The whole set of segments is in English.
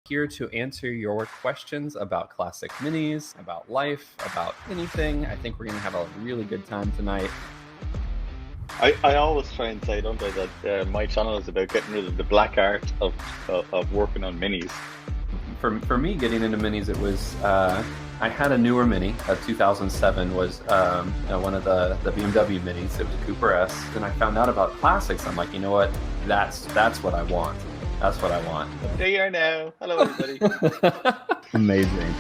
here to answer your questions about classic minis, about life, about anything. I think we're going to have a really good time tonight. I always try and say, don't I, that my channel is about getting rid of the black art of working on minis. For me, getting into minis, it was I had a newer mini. 2007 was one of the BMW minis. It was a Cooper S, and I found out about classics. I'm like, you know what? That's what I want. That's what I want. There you are now. Hello, everybody. Amazing.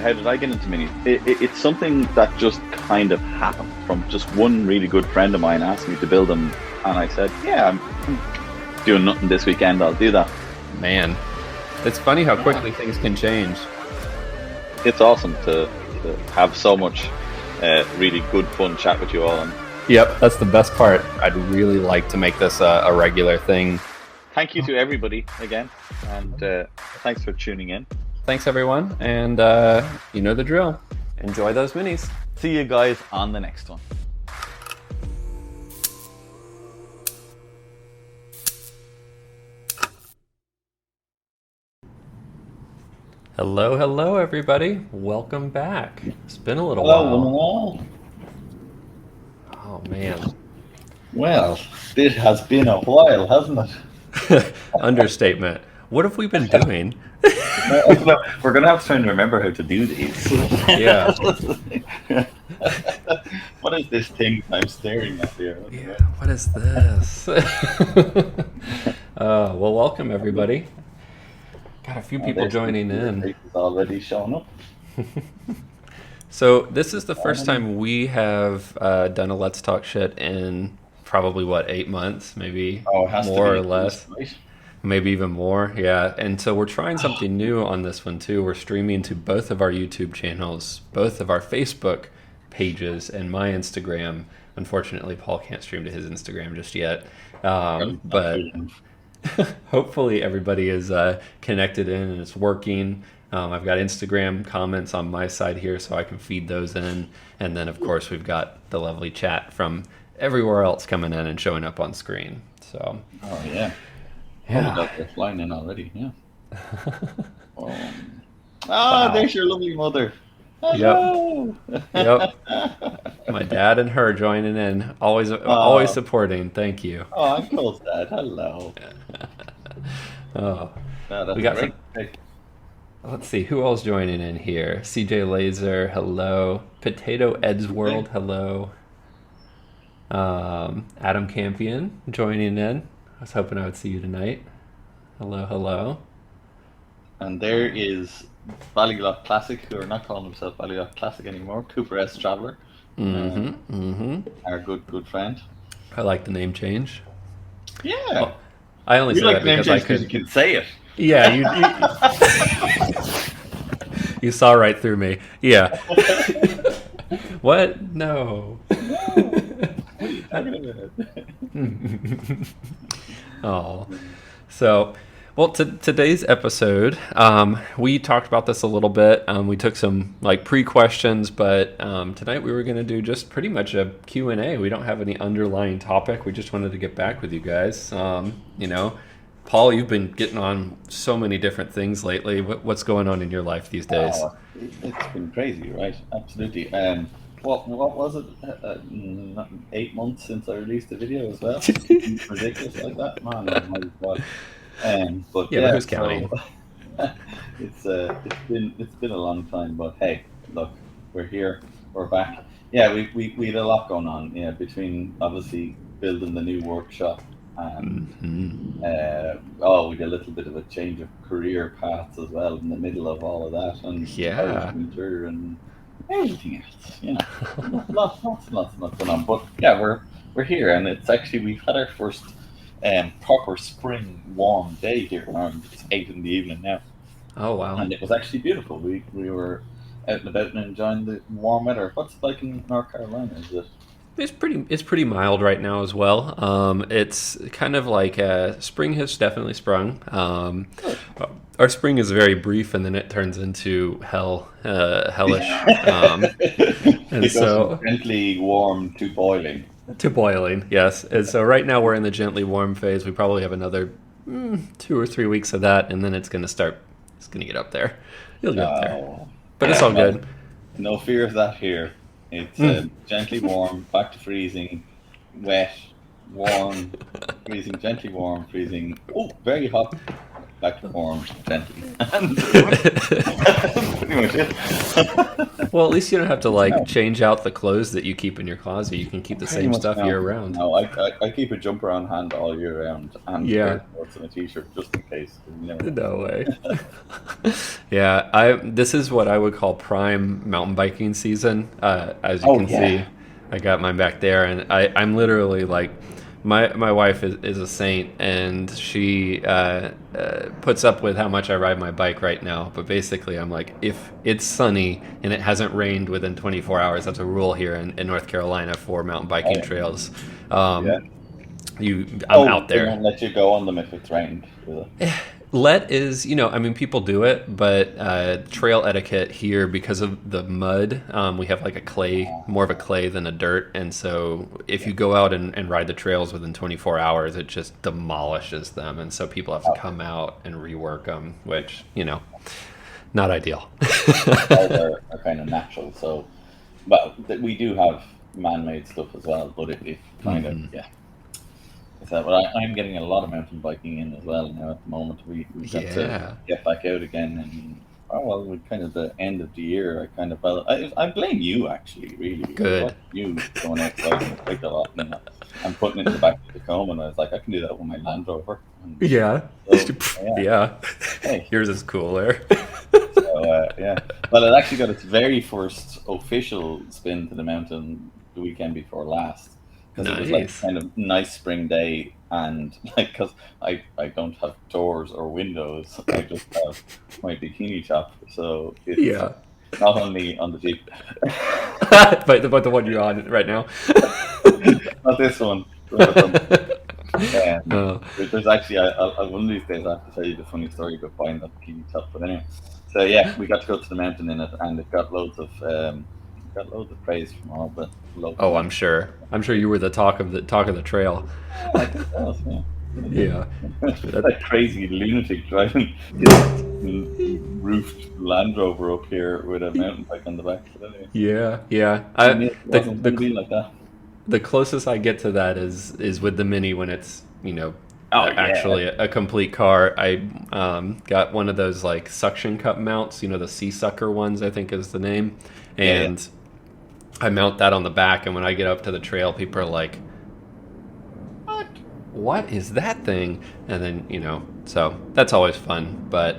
How did I get into minis? It's something that just kind of happened from just one really good friend of mine asked me to build them, and I said, yeah, I'm doing nothing this weekend. I'll do that. Man, it's funny how quickly things can change. It's awesome to have so much really good fun chat with you all. And yep, that's the best part. I'd really like to make this a regular thing. thank you to everybody again, and thanks for tuning in. Thanks, everyone, and you know the drill. Enjoy those minis. See you guys on the next one. Hello, everybody. Welcome back. It's been a little while. Oh, man. Well, it has been a while, hasn't it? Understatement. What have we been doing? We're going to have to try and remember how to do these. Yeah. What is this thing I'm staring at here? Yeah, what is this? Well, welcome, everybody. Got a few people joining in. It's already shown up. So this is the first time we have done a Let's Talk Shit in probably, 8 months? Maybe more or less. Right? Maybe even more, yeah. And so we're trying something new on this one too. We're streaming to both of our YouTube channels, both of our Facebook pages, and my Instagram. Unfortunately, Paul can't stream to his Instagram just yet. But hopefully everybody is connected in and it's working. I've got Instagram comments on my side here so I can feed those in. And then, of course, we've got the lovely chat from everywhere else coming in and showing up on screen. So. Oh, yeah. Yeah. Got this line in already, yeah. Wow. There's your lovely mother. Hello. Yep. My dad and her joining in, always supporting. Thank you. Oh, Uncle's dad. Hello. Oh, No, we got some. Let's see who else joining in here. CJ Laser, hello. Potato Edsworld, hello. Adam Campion joining in. I was hoping I would see you tonight. Hello. And there is Ballylock Classic, who are not calling themselves Ballylock Classic anymore. Cooper S Traveller. Our good friend. I like the name change. Yeah. Well, I only You say like that the name because I change because could. you can say it. Yeah, you saw right through me. Yeah. What? No. Oh, so, well, today's episode, we talked about this a little bit. We took some pre-questions, but tonight we were going to do just pretty much a Q&A. We don't have any underlying topic. We just wanted to get back with you guys. Paul, you've been getting on so many different things lately. What's going on in your life these days? It's been crazy, right? Absolutely. What was it? 8 months since I released the video as well. Ridiculous like that, man. Oh my God. But but who's counting? So, it's been a long time, but hey, look, we're here, we're back. Yeah, we had a lot going on. Yeah, between obviously building the new workshop and we did a little bit of a change of career paths as well in the middle of all of that, and winter and everything else, lots going on. But yeah, we're here, and it's actually we've had our first proper spring warm day here around 8 in the evening now. Oh wow! And it was actually beautiful. We were out and about and enjoying the warm weather. What's it like in North Carolina? Is it? It's pretty mild right now as well. It's kind of like spring has definitely sprung. Our spring is very brief, and then it turns into hellish. And so gently warm to boiling. To boiling, yes. And so right now we're in the gently warm phase. We probably have another 2 or 3 weeks of that, and then it's going to start It's gonna get up there. You'll get up there, Oh, but it's all no, good. no fear of that here. It's gently warm, back to freezing, wet, warm, freezing, gently warm, freezing. Oh, very hot, back to warm, gently. And pretty much it. Well, at least you don't have to like No, change out the clothes that you keep in your closet. You can keep the pretty same much stuff no. year round. No, I keep a jumper on hand all year round and a pair Yeah. of shorts and a t-shirt just in case. 'Cause you never know. No way. Yeah, I this is what I would call prime mountain biking season. As you Oh can yeah. see, I got mine back there, and I'm literally like, my wife is a saint, and she puts up with how much I ride my bike right now. But basically, I'm like, if it's sunny and it hasn't rained within 24 hours, that's a rule here in North Carolina for mountain Oh, biking trails. Um, yeah. I'm Oh, out they there. won't let you go on them if it's rained, do they? Let is, I mean, people do it, but trail etiquette here, because of the mud, we have like more of a clay than a dirt. And so if you go out and ride the trails within 24 hours, it just demolishes them. And so people have to come out and rework them, which, not ideal. All are kind of natural. So, but we do have man-made stuff as well. But it kind of yeah. So, but I'm getting a lot of mountain biking in as well now. At the moment, we got Yeah. to get back out again, and with kind of the end of the year, I blame you actually, really. Good. I watched you going outside and quite a lot, and putting it in the back of the Tacoma, and I was like, I can do that with my Land Rover. And Yeah. so, Yeah. Hey. Yours is cooler. So, yeah. Well, it actually got its very first official spin to the mountain the weekend before last. Because it was like Nice. kind of nice spring day, and like, because I don't have doors or windows, I just have my bikini top, so it's Yeah. not only on the Jeep, but the one you're on right now. not this one. But, Oh. there's actually one of these days I have to tell you the funny story about buying that bikini top. But anyway, so yeah, we got to go to the mountain in it, and it got loads of praise from all the local. Oh, I'm sure. I'm sure you were the talk of the trail. I think that was, Yeah. that crazy lunatic driving his roofed Land Rover up here with a mountain bike on the back. But anyway, Yeah. it wasn't going to be like that. The closest I get to that is with the Mini, when it's Oh, yeah. actually a complete car. I got one of those like suction cup mounts, the Sea Sucker ones, I think is the name, and I mount that on the back, and when I get up to the trail, people are like, what is that thing? And then so that's always fun. But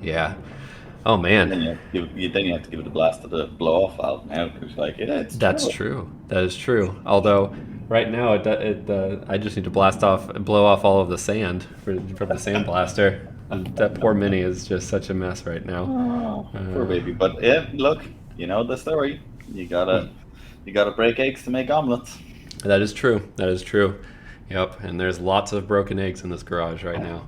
yeah, oh man, Then you have to give it a blast of the blow off valve now, because like it's that's true. That is true. Although right now I just need to blow off all of the sand from the sandblaster. That poor Mini is just such a mess right now. Poor baby. But yeah, look, you know the story. You gotta break eggs to make omelets. That is true. That is true. Yep. And there's lots of broken eggs in this garage right now.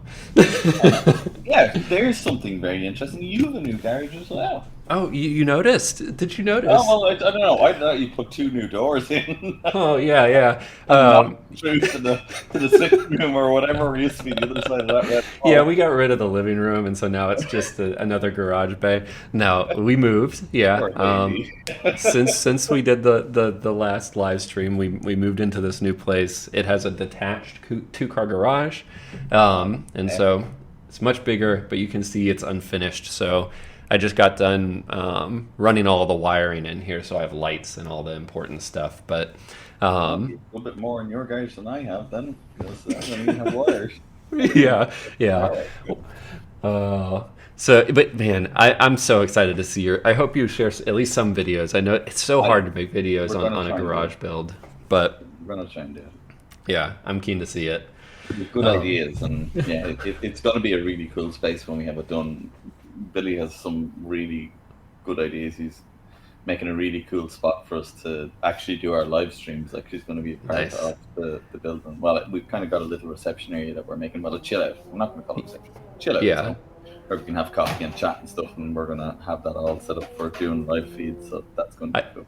Yeah, there's something very interesting. You have a new garage as well. Oh, you noticed? Did you notice? Oh, well, I don't know. I thought you put 2 new doors in. Oh, yeah. Not through to the sitting room or whatever used to be the other side of that red wall. Yeah, we got rid of the living room, and so now it's just another garage bay. Now we moved. Yeah. Poor baby. Since we did the last live stream, we moved into this new place. It has a detached 2-car garage, and so it's much bigger, but you can see it's unfinished. So I just got done running all the wiring in here, so I have lights and all the important stuff. But A little bit more in your garage than I have, then, because I don't even have wires. yeah. So, but man, I'm so excited to see I hope you share at least some videos. I know it's so hard to make videos We're gonna on a try and garage build, but We're gonna try and do it. yeah, I'm keen to see it. With good ideas, and yeah, it's going to be a really cool space when we have it done. Billy has some really good ideas. He's making a really cool spot for us to actually do our live streams. Like, she's going to be a part Nice. of the building. Well, we've kind of got a little reception area that we're making. Well, a chill out. We're not going to call it reception. Chill out. Yeah. So, where we can have coffee and chat and stuff, and we're going to have that all set up for doing live feeds. So that's going to be cool.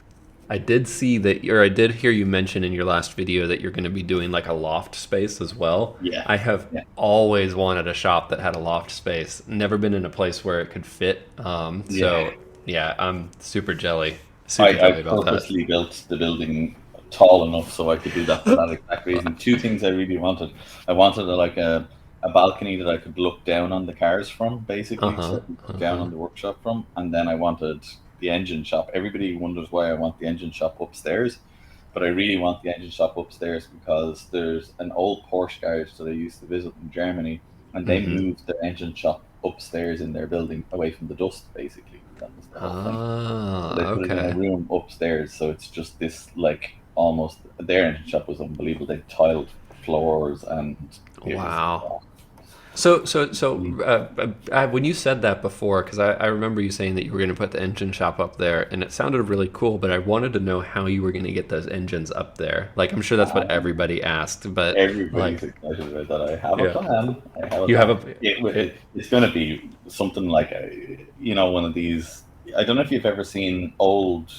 I did see that, or I did hear you mention in your last video that you're going to be doing like a loft space as well. Yeah, I have yeah, always wanted a shop that had a loft space. Never been in a place where it could fit. yeah. So yeah, I'm super I jelly about that. purposely built the building tall enough so I could do that for that exact reason. Two things I really wanted. I wanted a balcony that I could look down on the cars from, Uh basically, so huh. I could look Uh down huh. on the workshop from. And then I wanted the engine shop. Everybody wonders why I want the engine shop upstairs, but I really want the engine shop upstairs because there's an old Porsche garage that I used to visit in Germany, and they Mm-hmm. moved their engine shop upstairs in their building away from the dust, basically. That was the whole thing. So Ah, they put it in a okay. room upstairs, so it's just this like almost their engine shop was unbelievable. They tiled floors and it was Wow. So, when you said that before, because I remember you saying that you were going to put the engine shop up there, and it sounded really cool, but I wanted to know how you were going to get those engines up there. Like, I'm sure that's what um, everybody asked, but everybody's like, excited about that. I have a yeah, plan. I have a you have plan. a, it, It's going to be something like one of these. I don't know if you've ever seen old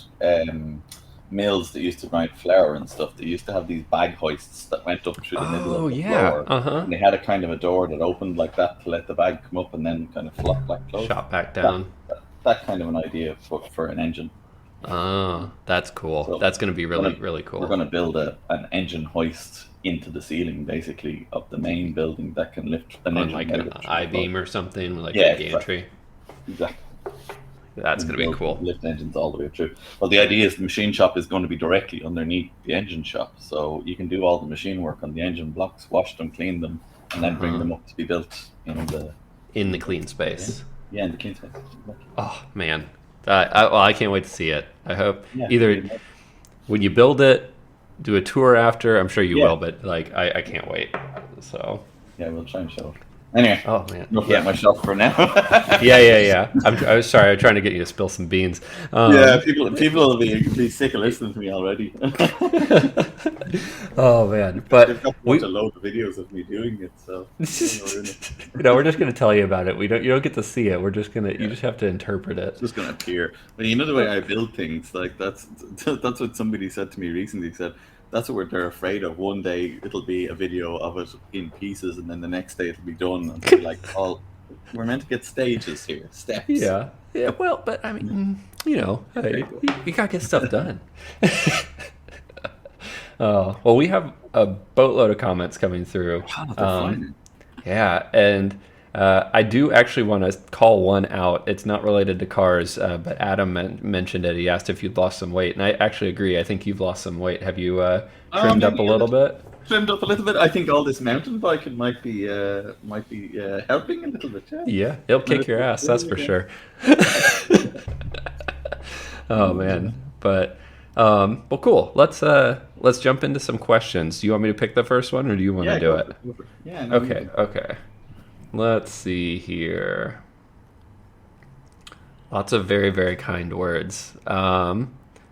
mills that used to grind flour and stuff. They used to have these bag hoists that went up through the middle oh of the yeah, floor, uh-huh, and they had a kind of a door that opened like that to let the bag come up and then kind of flop back closed. shot back That down. that kind of an idea for an engine. Oh, that's cool. So That's going to be we're really, gonna really we're cool. gonna build an engine hoist into the ceiling, basically, of the main building that can lift an On engine like right an up through the floor. I-beam or something, like a Yeah, exactly. gantry. Exactly. That's And going to be build cool. lift engines all the way through. Well, the idea is the machine shop is going to be directly underneath the engine shop, so you can do all the machine work on the engine blocks, wash them, clean them, and then bring Uh-huh. them up to be built in the In the clean yeah, space. yeah, in the clean space. Exactly. Oh man, I can't wait to see it. I hope Yeah, either when you build it, do a tour after. I'm sure you yeah, will, but like I can't wait. So yeah. We'll try and show it. Anyway, oh man, enough about yeah, my shop for now. yeah. I was sorry. I was trying to get you to spill some beans. Yeah, people will be sick of listening to me already. Oh man, but They've got to watch we a load of videos of me doing it, so we're in it. no, we're just gonna tell you about it. You don't get to see it. We're just gonna you Yeah, just have to interpret it's it. just gonna appear. But you know the way I build things, like that's what somebody said to me recently. He said that's what they're afraid of. One day it'll be a video of it in pieces, and then the next day it'll be done. And they're like, "Oh, we're meant to get stages here, steps." Yeah, yeah. Well, but I mean, Okay, hey, cool. you gotta get stuff done. Well, we have a boatload of comments coming through. Wow, they're flying. Yeah, and I do actually want to call one out. It's not related to cars, but Adam mentioned it. He asked if you'd lost some weight, and I actually agree. I think you've lost some weight. Have you trimmed up a Maybe a little little. bit? Trimmed up a little bit. I think all this mountain biking might be helping a little bit. Yeah. Yeah, it'll But kick your ass, that's for yeah. sure. Oh man, but well, cool. Let's jump into some questions. Do you want me to pick the first one, or do you want to Yeah, do go it? for it. Go for it. Yeah, no, you Okay, go. okay. Let's see here. Lots of very, very kind words.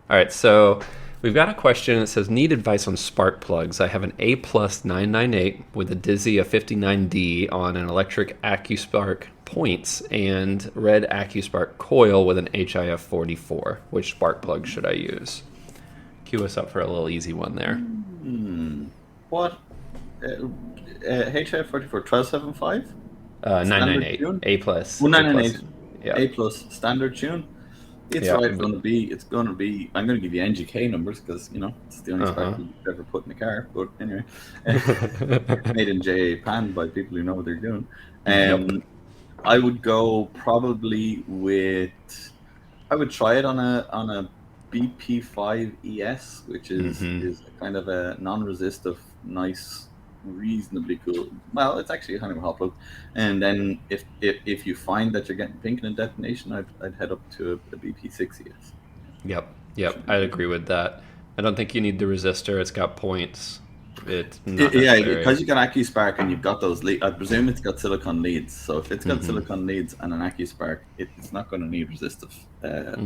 All right, so we've got a question that says, need advice on spark plugs. I have an A plus 998 with a Dizzy of 59D on an electric AccuSpark points and red AccuSpark coil with an HIF 44. Which spark plug should I use? Cue us up for a little easy one there. What? HI 44 1275? Standard 998 tune? A plus. Well, A plus. 998 Yeah. A plus standard tune. It's Yeah. right. It's gonna be. I'm gonna give you NGK numbers because it's the only spark you've ever put in a car. But anyway, made in Japan by people who know what they're doing. Yep. I would go probably with. I would try it on a BP5 ES, which is kind of a non-resistive, nice, reasonably cool. Well, it's actually kind of a hot plug. And then if you find that you're getting pink in a detonation, I'd head up to a BP6 ES. Yep. I'd agree with that. I don't think you need the resistor. It's got points. It's not Yeah, necessary. because you got AccuSpark and you've got those leads. I presume it's got silicon leads. So if it's got silicon leads and an AccuSpark, it's not going to need resistive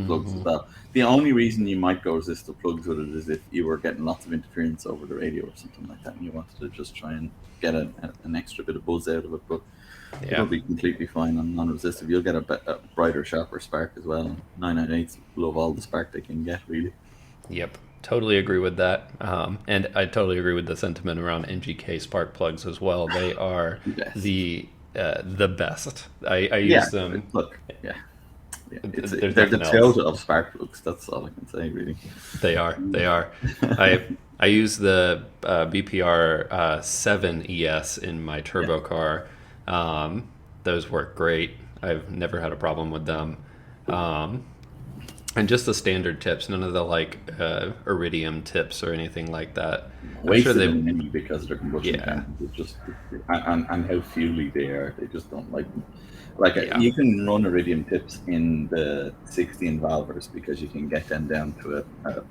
plugs as well. The only reason you might go resistive plugs with it is if you were getting lots of interference over the radio or something like that, and you wanted to just try and get an extra bit of buzz out of it. But it'll be completely fine on non-resistive. You'll get a brighter, sharper spark as well. 998s love all the spark they can get, really. Yep, totally agree with that. And I totally agree with the sentiment around NGK spark plugs as well. They are Yes. the best. I Yeah, use them. look, yeah. There's They're the nothing else. Toyota of spark plugs. That's all I can say, really. They are. They are. I use the BPR 7 ES in my turbo car. Those work great. I've never had a problem with them. And just the standard tips, none of the like iridium tips or anything like that. I'm sure Wasted they. in mini because they're combustion Yeah. engines. It's just and how fuely they are. They just don't like them. Like Yeah. you can run iridium tips in the 16 valvers because you can get them down to a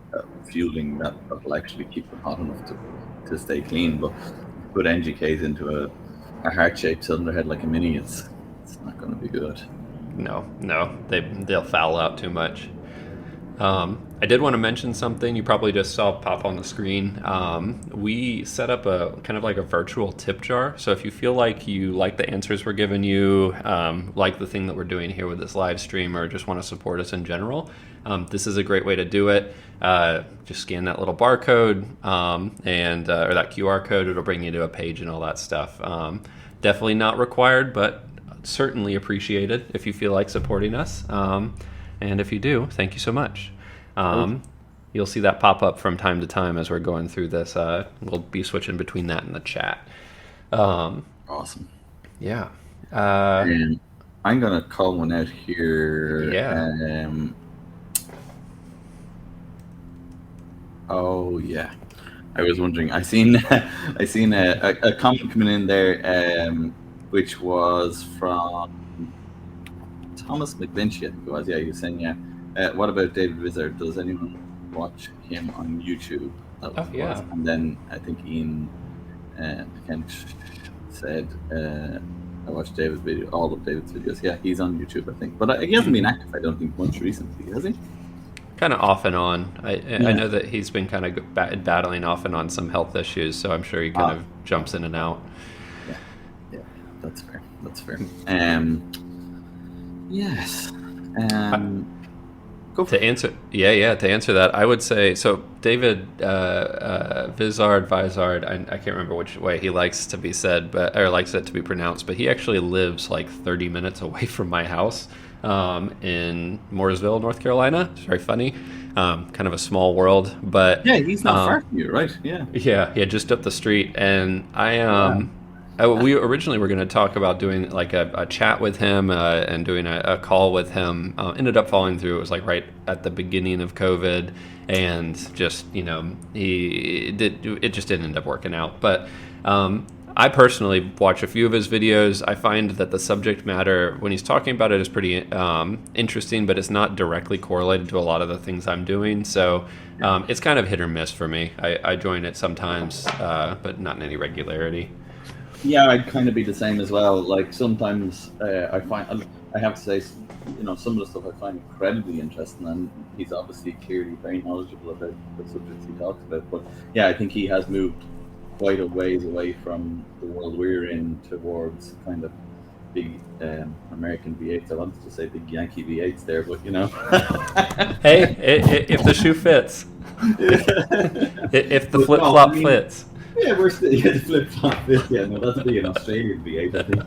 fueling that will actually keep them hot enough to stay clean. But put NGKs into a heart-shaped cylinder head like a mini, it's not going to be good. No, they'll foul out too much. I did want to mention something you probably just saw pop on the screen. We set up a kind of like a virtual tip jar. So if you feel like you like the answers we're giving you, like the thing that we're doing here with this live stream, or just want to support us in general, this is a great way to do it. Just scan that little barcode and or that QR code. It'll bring you to a page and all that stuff. Definitely not required, but certainly appreciated if you feel like supporting us. And if you do, thank you so much. You'll see that pop up from time to time as we're going through this. We'll be switching between that and the chat. Awesome. Yeah. And I'm going to call one out here. Yeah. Oh, yeah. I was wondering. I seen a comment coming in there, which was from Thomas McVinchy, I think it was. Yeah, he was saying, yeah. What about David Vizard? Does anyone watch him on YouTube? Yeah. And then I think Ian said, I watched all of David's videos. Yeah, he's on YouTube, I think. But he hasn't been active, I don't think, much recently, has he? Kind of off and on. I know that he's been kind of battling off and on some health issues, so I'm sure he kind of jumps in and out. Yeah, that's fair. Yes. To answer that, I would say so. David Vizard, I can't remember which way he likes to be said, or likes it to be pronounced. But he actually lives like 30 minutes away from my house in Mooresville, North Carolina. It's very funny, kind of a small world. But yeah, he's not far from you, right? Yeah, just up the street. And we originally were going to talk about doing like a chat with him and doing a call with him. Ended up falling through. It was like right at the beginning of COVID, and just it just didn't end up working out. But I personally watch a few of his videos. I find that the subject matter when he's talking about it is pretty interesting, but it's not directly correlated to a lot of the things I'm doing. So it's kind of hit or miss for me. I join it sometimes, but not in any regularity. Yeah, I'd kind of be the same as well. Like sometimes I have to say, some of the stuff I find incredibly interesting, and he's obviously clearly very knowledgeable about the subjects he talks about. But yeah, I think he has moved quite a ways away from the world we're in towards kind of big American V8s. I wanted to say big Yankee V8s there, but Hey, if the shoe fits, if the flip flop fits. Yeah, we're still the flip flop. Yeah, no, that'll be an Australian V8, I think.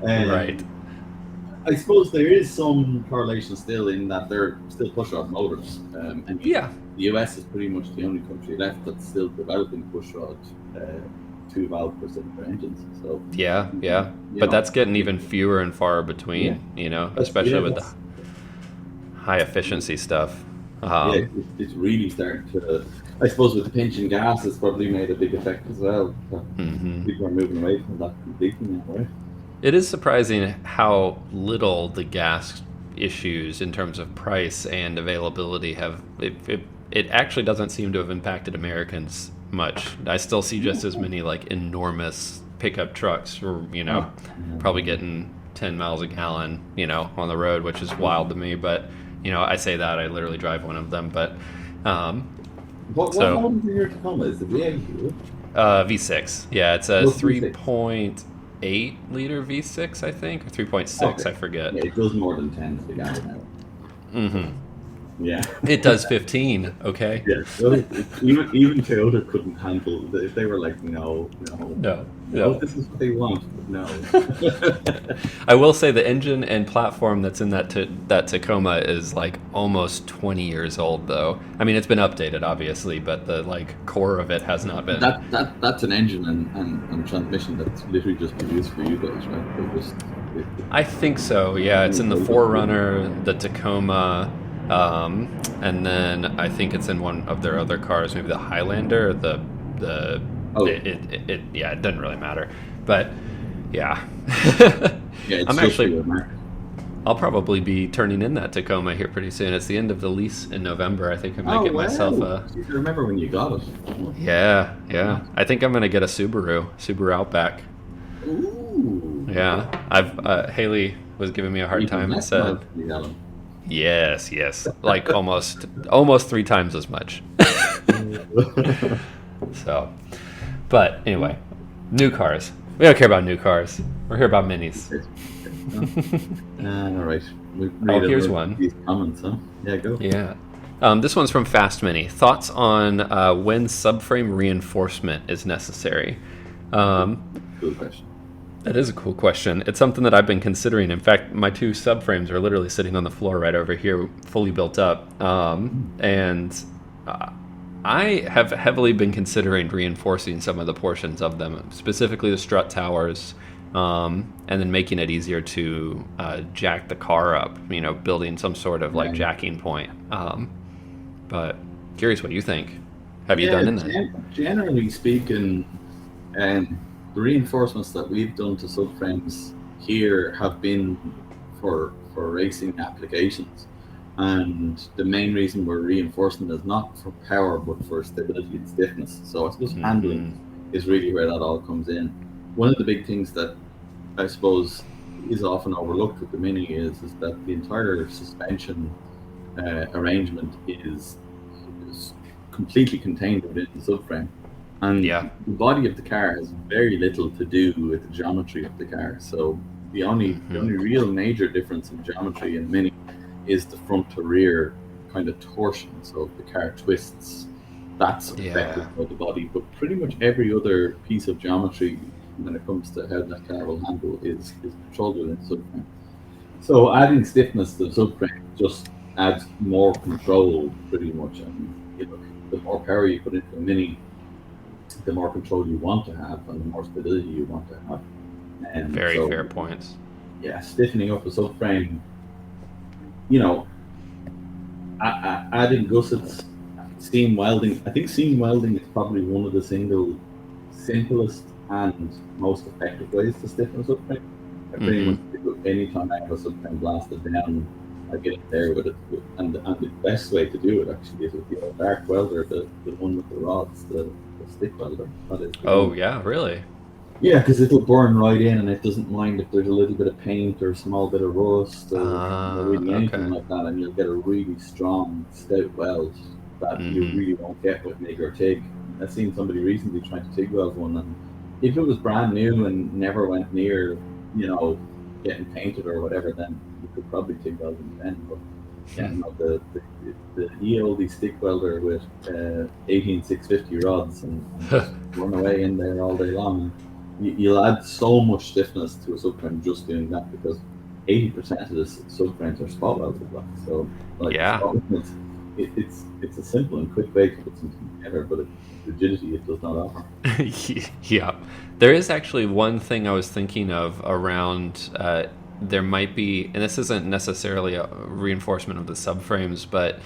Right. I suppose there is some correlation still in that they're still push-rod motors. And the US is pretty much the only country left that's still developing push-rod 2-valve per cylinder engines. So but that's getting even fewer and far between. Especially with the high efficiency stuff. It's really starting to. I suppose with the pinching gas, it's probably made a big effect as well. People are moving away from that completely now, right? It is surprising how little the gas issues in terms of price and availability have. It actually doesn't seem to have impacted Americans much. I still see just as many like enormous pickup trucks, probably getting 10 miles a gallon, on the road, which is wild to me. But I say that I literally drive one of them. But what model is in your Tacoma? Is it V8? V6. Yeah, it's a 3.8 liter V6, I think, or 3.6. I forget. Yeah, it goes more than 10 to the gallon now. Mm-hmm. Yeah. It does 15. Okay. Yeah, well, even Toyota couldn't handle. They were like, no, no, No. oh, No. this is what they want, but no. I will say the engine and platform that's in that Tacoma is like almost 20 years old, though. I mean, it's been updated, obviously, but the like core of it has not been. That's an engine and transmission that's literally just produced for you guys, right? I think so. Yeah, it's in the Forerunner, the Tacoma, and then I think it's in one of their other cars, maybe the Highlander, or the. Oh, Yeah, it doesn't really matter, but yeah. yeah, it's I'm just for actually. your mark. I'll probably be turning in that Tacoma here pretty soon. It's the end of the lease in November. I think I might Oh, get wow. myself a. You can remember when you got it. Yeah, yeah. I think I'm gonna get a Subaru Outback. Ooh. Yeah, I've Haley was giving me a hard time and said, yes, like almost 3 times as much. So, but anyway, new cars. We don't care about new cars. We're here about minis. All right. Oh, here's one. These comments, huh? Yeah, go. Yeah. This one's from Fast Mini. Thoughts on when subframe reinforcement is necessary? Good question. That is a cool question. It's something that I've been considering. In fact, my 2 subframes are literally sitting on the floor right over here, fully built up. And I have heavily been considering reinforcing some of the portions of them, specifically the strut towers, and then making it easier to jack the car up, building some sort of like jacking point. But curious what you think. Have you done in that? Generally speaking, the reinforcements that we've done to subframes here have been for racing applications, and the main reason we're reinforcing is not for power but for stability and stiffness. So I suppose handling is really where that all comes in. One of the big things that I suppose is often overlooked with the Mini is that the entire suspension arrangement is completely contained within the subframe. And the body of the car has very little to do with the geometry of the car. So the only real major difference in geometry in Mini is the front to rear kind of torsion. So if the car twists, that's affected by the body. But pretty much every other piece of geometry when it comes to how that car will handle is controlled within the subframe. So adding stiffness to the subframe just adds more control pretty much. And the more power you put into a Mini, the more control you want to have and the more stability you want to have. And very fair points. Yeah, stiffening up a subframe, adding gussets, seam welding. I think seam welding is probably one of the simplest and most effective ways to stiffen a subframe. I pretty much do it anytime I have a subframe blasted down, I get it there with it. And the best way to do it actually is with the old arc welder, the one with the rods, the stick welder. Yeah, really? Yeah, because it'll burn right in and it doesn't mind if there's a little bit of paint or a small bit of rust or really anything like that, and you'll get a really strong, stout weld that you really won't get with MIG or TIG. I've seen somebody recently trying to TIG weld one, and if it was brand new and never went near, getting painted or whatever, then you could probably TIG weld them then. But the oldie stick welder with 18650 rods and just run away in there all day long. You'll add so much stiffness to a subframe just doing that, because 80% of the subframes are spot welded. So it's a simple and quick way to put something together, but rigidity it does not offer. Yeah, there is actually one thing I was thinking of around. There might be, and this isn't necessarily a reinforcement of the subframes, but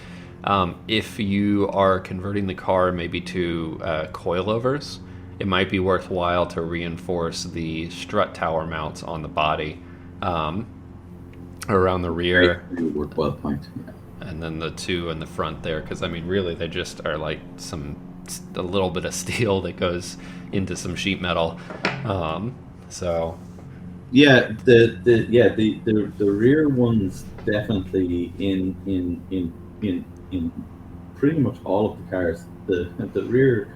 if you are converting the car maybe to coilovers, it might be worthwhile to reinforce the strut tower mounts on the body around the rear. Very worthwhile point. Yeah. And then the 2 in the front there, because I mean, really, they just are like a little bit of steel that goes into some sheet metal. So. Yeah, the rear ones definitely in pretty much all of the cars. The rear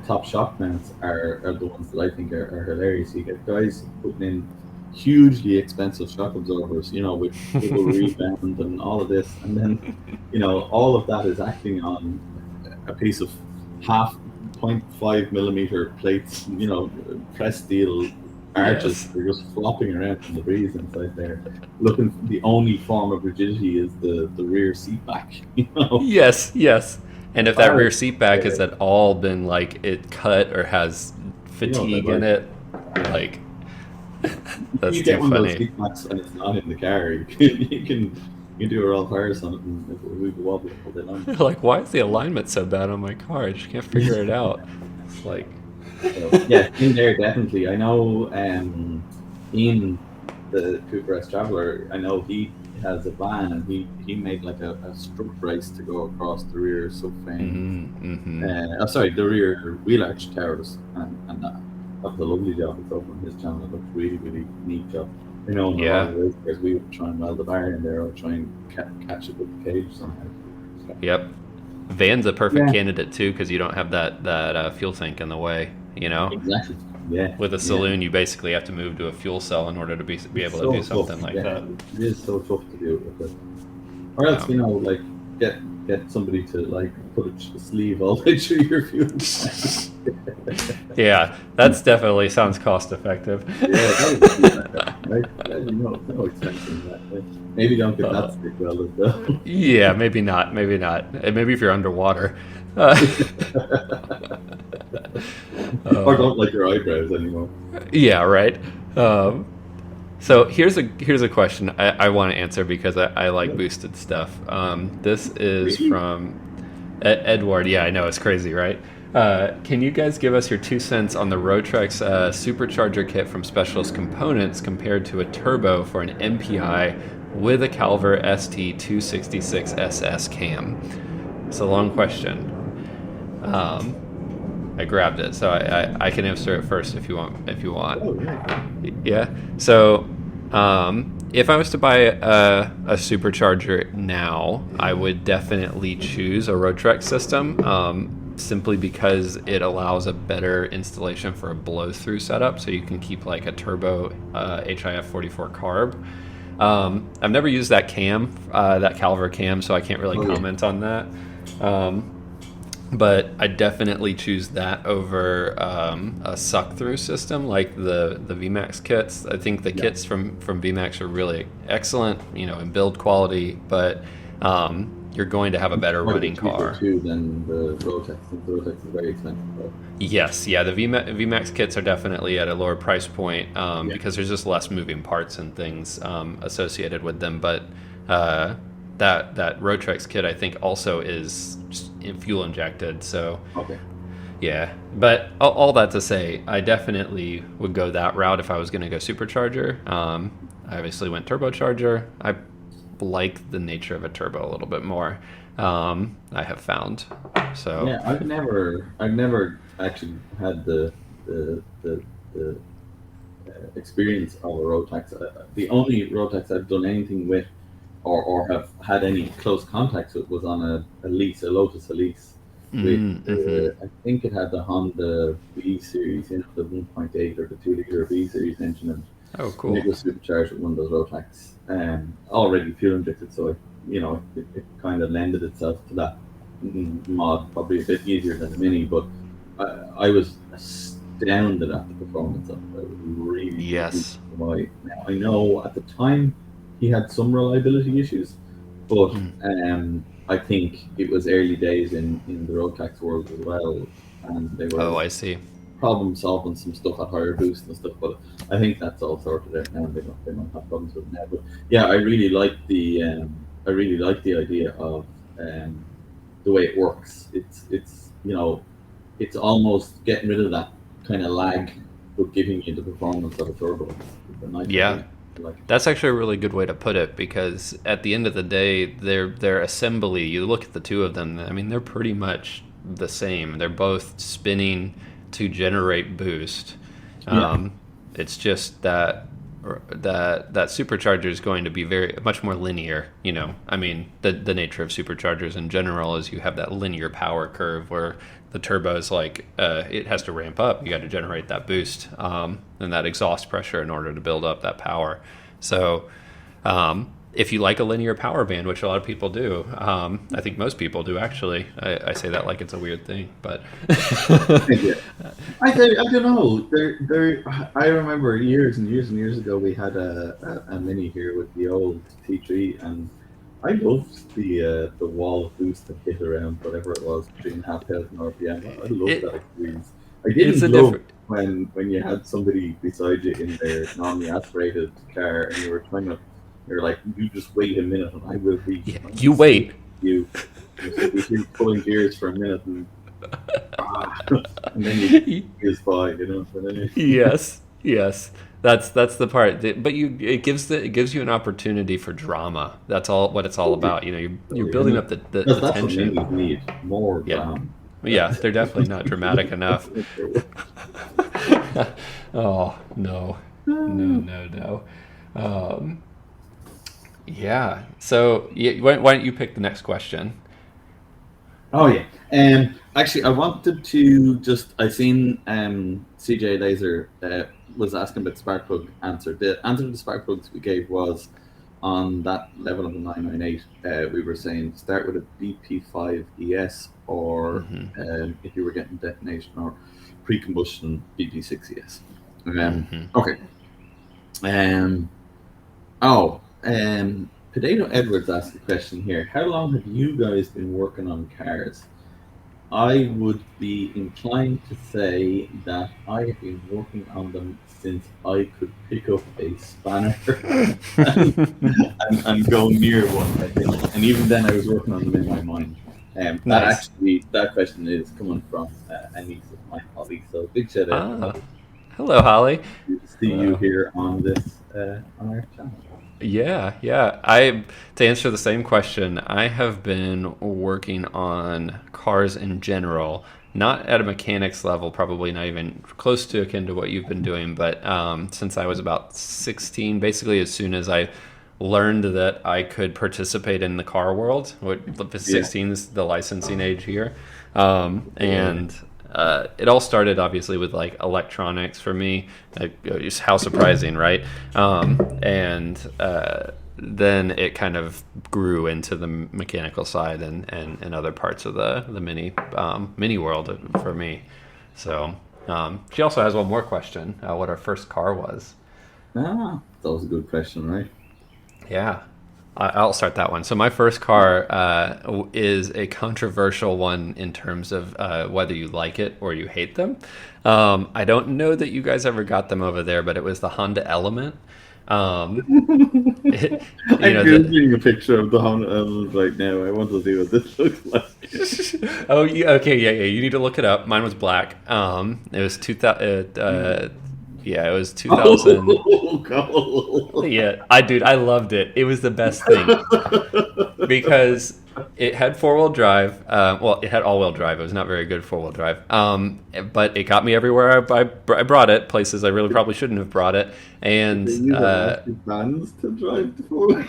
top shock mounts are the ones that I think are hilarious. You get guys putting in hugely expensive shock absorbers, with double rebound and all of this, and then all of that is acting on a piece of half 0.5 millimeter plates, pressed steel arches. Yes. They're just flopping around in the breeze inside there. Looking, the only form of rigidity is the rear seat back. Yes, yes. And if that rear Alright, seat back has at all been like it cut or has fatigue in it, like that's you get too one of those funny. seat backs and it's not in the car. You can do a roll tires on it and it will wobble all day long. Like, why is the alignment so bad on my car? I just can't figure it out. It's like, So, yeah, in there definitely. I know Ian, the Cooper S Traveller, I know he has a van and he made like a strut brace to go across the rear subframe. Sorry, the rear wheel arch towers, and that was a lovely job. It's over on his channel. It looked really, really neat job. I know in a lot of race cars we would try and weld the bar in there or try and catch it with the cage somehow. So, yep. Van's a perfect candidate too because you don't have that fuel tank in the way. Exactly. Yeah. With a saloon, you basically have to move to a fuel cell in order to be able to do something like that. It is so tough to do with it. Or else, like get somebody to like put a sleeve all the way through your fuel tank. Yeah, that's definitely sounds cost effective. Yeah, that would be no expense in that. Maybe don't get that stick welded though. Yeah, maybe not. Maybe not. Maybe if you're underwater. Or don't like your eyebrows anymore. Yeah, right. So here's a question I want to answer because I like boosted stuff. This is from Edward. Yeah, I know, it's crazy, right? Can you guys give us your 2 cents on the Rotrex supercharger kit from Specialist Components compared to a turbo for an MPI with a Calver ST266SS cam? It's a long question. I grabbed it, so I can answer it first if you want. Oh, yeah. Yeah. So, if I was to buy a supercharger now, I would definitely choose a Rotrex system. Simply because it allows a better installation for a blow-through setup, so you can keep like a turbo HIF 44 carb. I've never used that cam, that Calver cam, so I can't really comment on that. But I definitely choose that over a suck-through system like the VMAX kits. I think the kits from VMAX are really excellent, in build quality, but you're going to have a better running car. Too than the Rotex. The Rotex is very expensive. Though. Yes, yeah, the VMAX kits are definitely at a lower price point because there's just less moving parts and things associated with them. But that Rotrex kit, I think, also is fuel injected. So yeah. But all that to say, I definitely would go that route if I was going to go supercharger. I obviously went turbocharger. I like the nature of a turbo a little bit more. I have found. So yeah, I've never actually had the experience of a Rotex. The only Rotex I've done anything with or have had any close contacts with was on a Lotus Elise. I think it had the Honda B series, the 1.8 or the 2 liter B series engine, and cool. It was supercharged with one of those Rotex, already fuel injected, so it kind of lended itself to that mod, probably a bit easier than the Mini, but I was astounded at the performance of it. I was really now I know at the time he had some reliability issues, but I think it was early days in the Rotex world as well, and they were I see. problem solving some stuff at higher boost and stuff, but I think that's all sorted out now, and they don't have problems with it now. But yeah, I really like the idea of the way it works. It's almost getting rid of that kind of lag, but giving you the performance of a turbo. It's a nice idea. That's actually a really good way to put it, because at the end of the day, their assembly, you look at the two of them, I mean, they're pretty much the same. They're both spinning to generate boost. It's just that that supercharger is going to be very much more linear. I mean, the nature of superchargers in general is you have that linear power curve where the turbo is like it has to ramp up. You got to generate that boost and that exhaust pressure in order to build up that power. So if you like a linear power band, which a lot of people do, I think most people do actually. I say that like it's a weird thing, but I don't know. I remember years and years and years ago we had a Mini here with the old T3, and I loved the wall boost that hit around whatever it was, 3,500 RPM. I loved that experience. I didn't love when you had somebody beside you in their non-aspirated car and you're like, you just wait a minute and I will be. Yeah, you wait. You be pulling gears for a minute and then you is by, Yes. That's the part. But it gives you an opportunity for drama. That's what it's all about. You're building up the tension. That's what we need, more drama. Yeah, they're definitely not dramatic enough. Oh no. Yeah. So why don't you pick the next question? Oh yeah. Actually, I wanted to I seen CJ Laser was asking about spark plug answer. The answer to the spark plugs we gave was on that level of the 998. We were saying start with a BP5 ES or if you were getting detonation or pre-combustion BP6 ES. Okay. Potato Edwards asked a question here. How long have you guys been working on cars? I would be inclined to say that I have been working on them since I could pick up a spanner and go near one, I think. And even then I was working on them in my mind. Nice. That question is coming from a niece of mine, Holly. So big shout out. Hello, Holly. Good to see you here on this on our channel. Yeah. To answer the same question, I have been working on cars in general, not at a mechanics level, probably not even close to akin to what you've been doing, but since I was about 16, basically as soon as I learned that I could participate in the car world. 16 is the licensing age here, and it all started obviously with like electronics for me. Just how surprising, right? And then it kind of grew into the mechanical side and other parts of the mini world for me. So she also has one more question: what our first car was. That was a good question, right? Yeah. I'll start that one. So my first car is a controversial one in terms of whether you like it or you hate them. I don't know that you guys ever got them over there, but it was the Honda Element. I'm Googling a picture of the Honda Element right now. I want to see what this looks like. Oh, okay, yeah. You need to look it up. Mine was black. It was 2000. Yeah, it was 2000. Oh, God. Yeah, I loved it. It was the best thing because it had four-wheel drive. Well, it had all-wheel drive. It was not very good four-wheel drive. But it got me everywhere I brought it, places I really probably shouldn't have brought it. And plans to drive the four-wheel.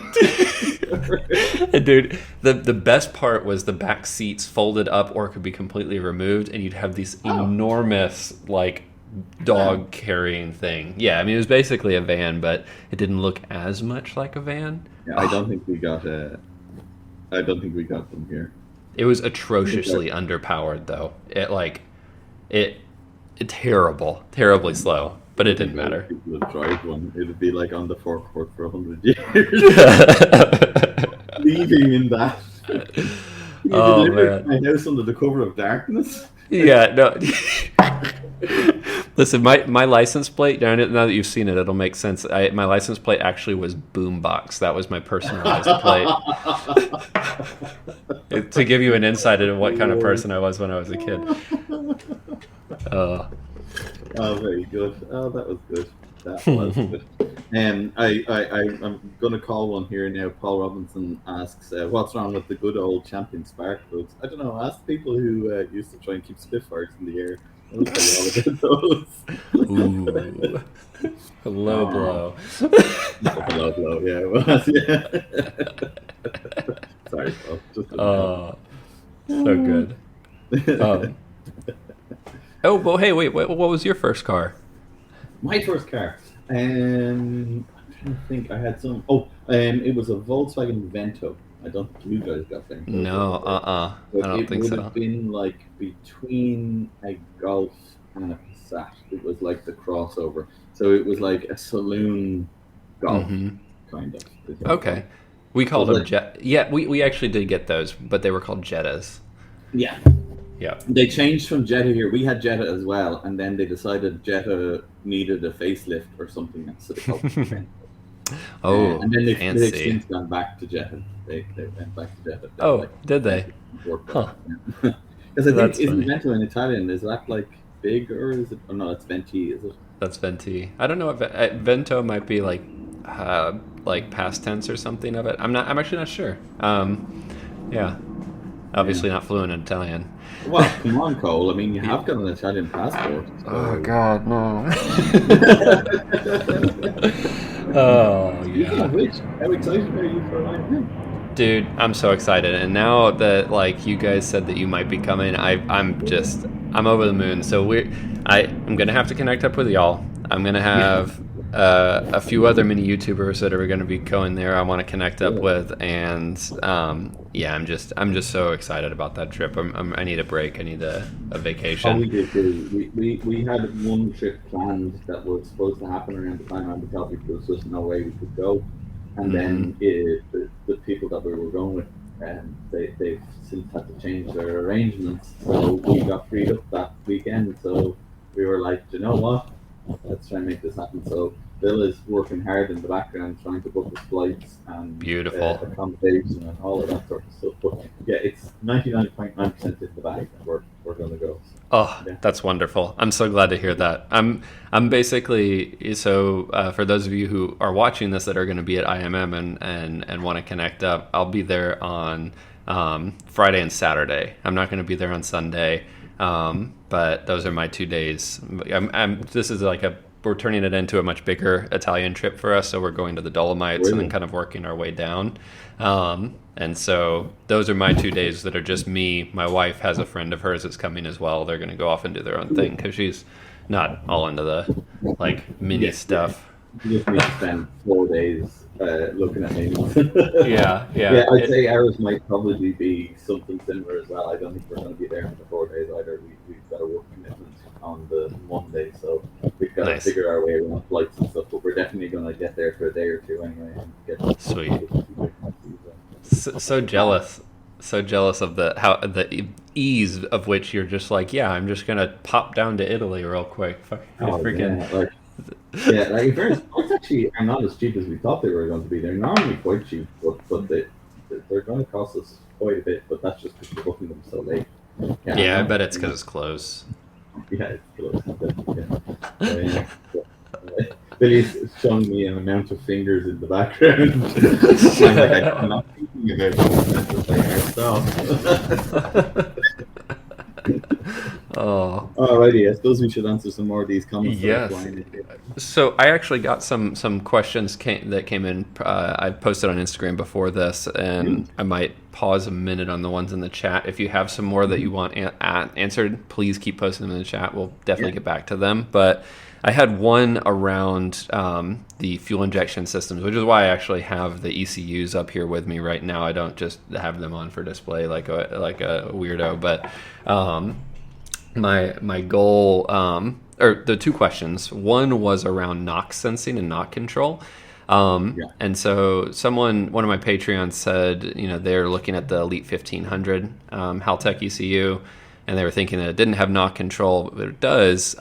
Dude, the best part was the back seats folded up or could be completely removed, and you'd have these enormous dog carrying thing. Yeah, I mean it was basically a van, but it didn't look as much like a van. Yeah, I don't think we got them here. It was atrociously underpowered though. It terribly slow, but it didn't matter. People would drive one. It would be like on the forecourt for 100 years. Leaving in that. You delivered my house under the cover of darkness. Yeah, no. Listen, my license plate, now that you've seen it, it'll make sense. My license plate actually was Boombox. That was my personalized plate. To give you an insight into what kind of person I was when I was a kid. Oh, very good. Oh, that was good. That was good. I'm going to call one here now. Paul Robinson asks, what's wrong with the good old champion spark plugs? I don't know. Ask people who used to try and keep Spitfires in the air. I forgot about those. Ooh, a low blow. Not a low blow, yeah, it was, yeah. Sorry, folks, just a So good. Um, oh, well, hey, wait, what was your first car? My first car. I'm trying to think. I had some. It was a Volkswagen Vento. I don't think you guys got Ventos No, over there, I but don't it think would have so. been like between a Golf and a Passat. It was like the crossover. So it was like a saloon Golf, Mm-hmm. kind of. Is what it was. Okay. We So it called was them like, Jet. Yeah, we actually did get those, but they were called Jettas. yeah. Yeah. They changed from Jetta here. We had Jetta as well, and then they decided Jetta needed a facelift or something, so they called it Vento. Oh, And then they've fancy. since gone back to Jetta. They went back to Jetta. They're Oh, like did they? 2024 Huh. product. Because I think That's isn't funny. Vento in Italian? Is that like big or is it? Oh no, it's Venti. Is it? That's Venti. I don't know if Vento might be like past tense or something of it. I'm actually not sure. Yeah. Yeah. Obviously not fluent in Italian. Well, come on, Cole. I mean, you have got an Italian passport, Oh so. God, no. Oh Speaking yeah. of which, how excited are you for Lion? Dude, I'm so excited. And now that like you guys said that you might be coming, I'm over the moon. So I'm gonna have to connect up with y'all. I'm gonna Yeah. have a few other mini YouTubers that are gonna be going there. I want to connect up Yeah. with, and yeah, I'm just so excited about that trip. I need a break. I need a Oh, vacation. we did too. We had one trip planned that was supposed to happen around the time on the topic. There was just no way we could go. And Mm-hmm. then the people that we were going with, they've since had to change their arrangements. So we got freed up that weekend. So we were like, you know what? Let's try and make this happen. So Bill is working hard in the background trying to book his flights and Beautiful. accommodation and all of that sort of stuff. But yeah, it's 99.9% in the bag that we're going to go. So, Oh, yeah. that's wonderful. I'm so glad to hear that. I'm basically so for those of you who are watching this that are going to be at IMM and want to connect up, I'll be there on Friday and Saturday. I'm not going to be there on Sunday, but those are my 2 days. This is like we're turning it into a much bigger Italian trip for us. So we're going to the Dolomites and then Brilliant. kind of working our way down. And so those are my 2 days that are just me. My wife has a friend of hers that's coming as well. They're going to go off and do their own thing because she's not all into the like mini Yeah, yeah. stuff. You just need to spend 4 days looking at me. Yeah, Yeah, yeah. I'd say ours might probably be something similar as well. I don't think we're going to be there for the 4 days either. We've got a work commitment on the Monday, so we've got to Nice. figure our way around flights and stuff. But we're definitely going to get there for a day or two anyway and get. Sweet. So jealous. So jealous of the ease of which you're just like, yeah, I'm just gonna pop down to Italy real quick. Oh Freaking yeah, like flights actually are not as cheap as we thought they were going to be. They're normally quite cheap, but they're going to cost us quite a bit. But that's just because we're booking them so late. yeah, I bet it's because it's close. Yeah, it's close. Yeah. So, yeah. Billy's showing me an amount of fingers in the background. I'm not thinking about it. Oh. Alrighty, I suppose we should answer some more of these comments. Yes. That So I actually got some questions that came in. I posted on Instagram before this, and I might pause a minute on the ones in the chat. If you have some more that you want answered, please keep posting them in the chat. We'll definitely get back to them. But I had one around the fuel injection systems, which is why I actually have the ECUs up here with me right now. I don't just have them on for display like a weirdo, but my goal or the two questions. One was around knock sensing and knock control. And so one of my Patreons said, they're looking at the Elite 1500 Haltech ECU, and they were thinking that it didn't have knock control, but it does.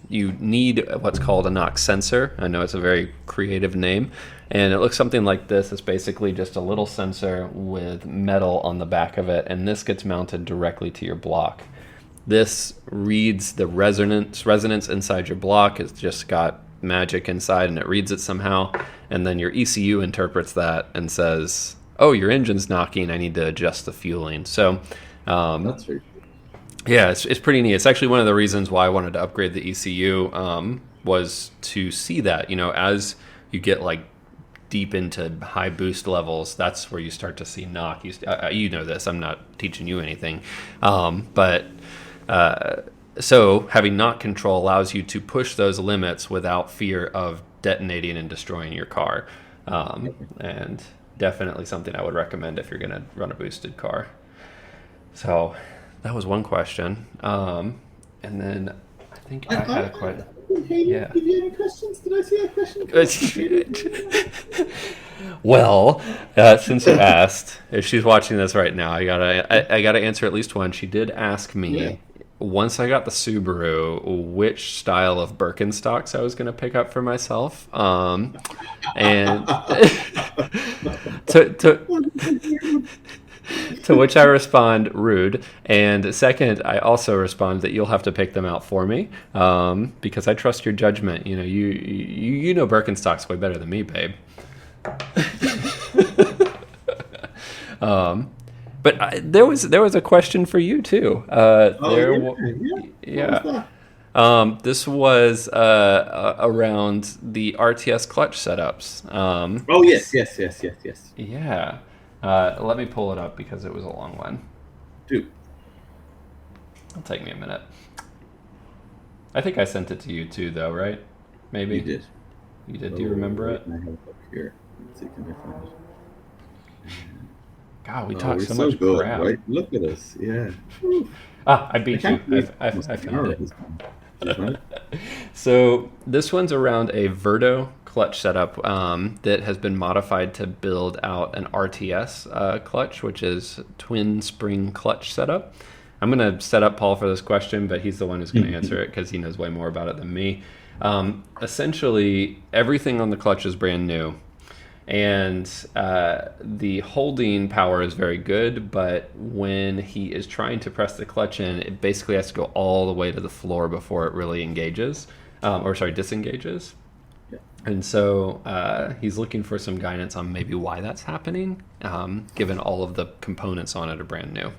You need what's called a knock sensor. I know it's a very creative name, and it looks something like this. It's basically just a little sensor with metal on the back of it, and this gets mounted directly to your block. This reads the resonance inside your block. It's just got magic inside, and it reads it somehow, and then your ECU interprets that and says, oh, your engine's knocking, I need to adjust the fueling. So that's very cool. Yeah, it's pretty neat. It's actually one of the reasons why I wanted to upgrade the ECU, was to see that, as you get like deep into high boost levels, that's where you start to see knock. You know this. I'm not teaching you anything, but so having knock control allows you to push those limits without fear of detonating and destroying your car, and definitely something I would recommend if you're going to run a boosted car. So that was one question, and then I think I had a question. Yeah. Did you have any questions? Did I see a question? Well, since you asked, if she's watching this right now, I gotta answer at least one. She did ask me, once I got the Subaru, which style of Birkenstocks I was going to pick up for myself, and to which I respond, rude. And second, I also respond that you'll have to pick them out for me, because I trust your judgment. You know Birkenstocks way better than me, babe. But there was a question for you too. This was around the RTS clutch setups. Yes. Yeah. Let me pull it up because it was a long one. Dude. It'll take me a minute. I think I sent it to you too, though, right? Maybe? You did. You did? Do you remember it? I have it up here. Let's see, can I find it? God, we talk so much good, crap. Right? Look at us. Yeah. I beat you. I found it. So this one's around a Verdo clutch setup that has been modified to build out an RTS clutch, which is twin spring clutch setup. I'm going to set up Paul for this question, but he's the one who's going to answer it because he knows way more about it than me. Essentially, everything on the clutch is brand new. And the holding power is very good, but when he is trying to press the clutch in, it basically has to go all the way to the floor before it really disengages. Yeah. And so he's looking for some guidance on maybe why that's happening, given all of the components on it are brand new.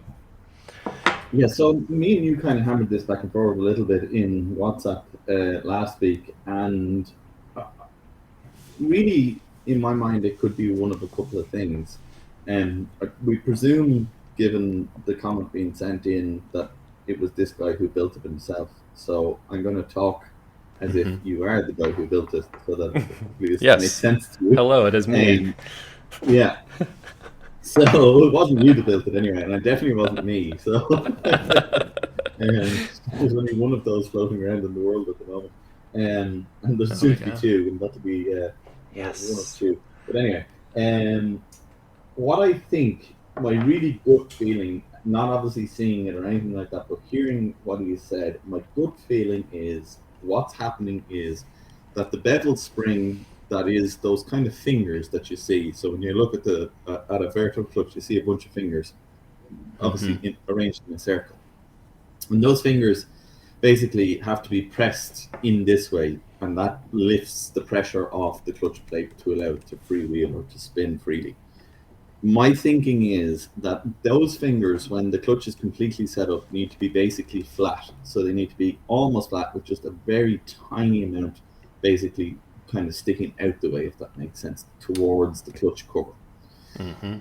Yeah, so me and you kind of hammered this back and forward a little bit in WhatsApp last week, and really, in my mind, it could be one of a couple of things. And we presume, given the comment being sent in, that it was this guy who built it himself. So I'm going to talk as if you are the guy who built it, so that it makes sense to you. Hello, it is me. Yeah. So it wasn't you that built it anyway, and it definitely wasn't me. So there's only one of those floating around in the world at the moment. And there's soon to be two, and that to be one of two. But anyway, what I think, my really gut feeling, not obviously seeing it or anything like that, but hearing what he said, my gut feeling is what's happening is that the bevel spring, that is those kind of fingers that you see. So when you look at at a vertical clutch, you see a bunch of fingers, obviously arranged in a circle. And those fingers basically have to be pressed in this way, and that lifts the pressure off the clutch plate to allow it to freewheel or to spin freely. My thinking is that those fingers, when the clutch is completely set up, need to be basically flat. So they need to be almost flat with just a very tiny amount basically kind of sticking out the way, if that makes sense, towards the clutch cover.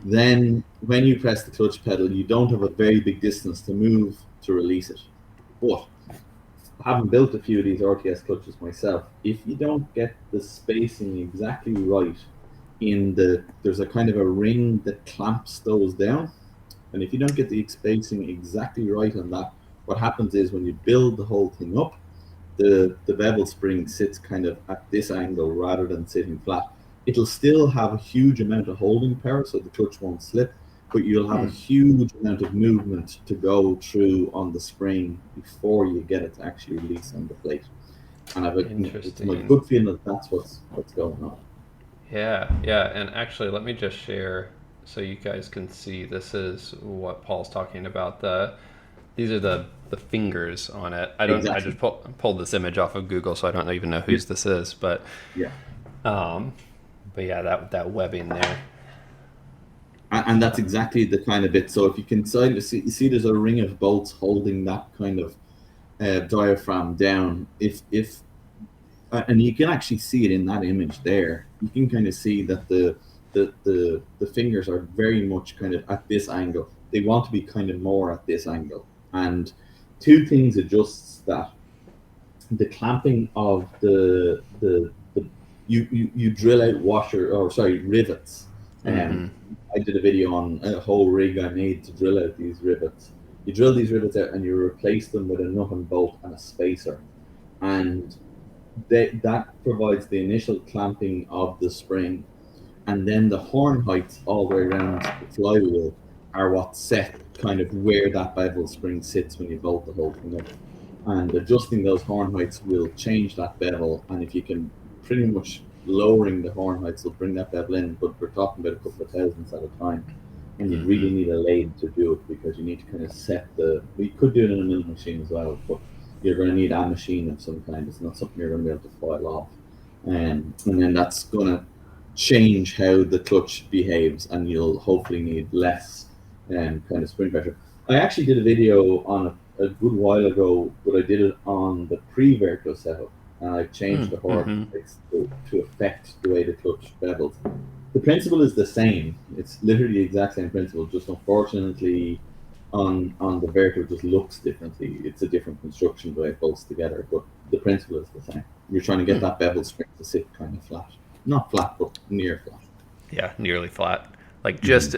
Then when you press the clutch pedal, you don't have a very big distance to move to release it. But having built a few of these RTS clutches myself, if you don't get the spacing exactly right there's a kind of a ring that clamps those down, and if you don't get the spacing exactly right on that, what happens is when you build the whole thing up, the bevel spring sits kind of at this angle rather than sitting flat. It'll still have a huge amount of holding power, so the clutch won't slip, but you'll have a huge amount of movement to go through on the spring before you get it to actually release on the plate. And it's my good feeling that that's what's going on. Yeah, and actually, let me just share so you guys can see. This is what Paul's talking about. These are the fingers on it. Exactly. I just pulled this image off of Google, so I don't even know whose this is, but yeah, that webbing there. And that's exactly the kind of bit. So if you can see there's a ring of bolts holding that kind of diaphragm down. If and you can actually see it in that image there. You can kind of see that the fingers are very much kind of at this angle. They want to be kind of more at this angle. And two things adjusts that. The clamping of the you drill out rivets. I did a video on a whole rig I made to drill out these rivets. You drill these rivets out and you replace them with a nut and bolt and a spacer, and that provides the initial clamping of the spring, and then the horn heights all the way around the flywheel are what set kind of where that bevel spring sits when you bolt the whole thing up. And adjusting those horn heights will change that bevel, and if you can pretty much lowering the horn heights will bring that bevel in, but we're talking about a couple of thousandths at a time, and you really need a lathe to do it because you need to kind of set we could do it in a milling machine as well, but you're going to need a machine of some kind. It's not something you're going to be able to file off, and then that's going to change how the clutch behaves, and you'll hopefully need less kind of spring pressure. I actually did a video on a good while ago, but I did it on the pre-Verto setup, and I changed the horn to affect the way the clutch bevels. The principle is the same. It's literally the exact same principle, just unfortunately on the Verto it just looks differently. It's a different construction the way it bolts together, but the principle is the same. You're trying to get that bevel spring to sit kind of flat. Not flat, but near flat. Yeah, nearly flat. Like just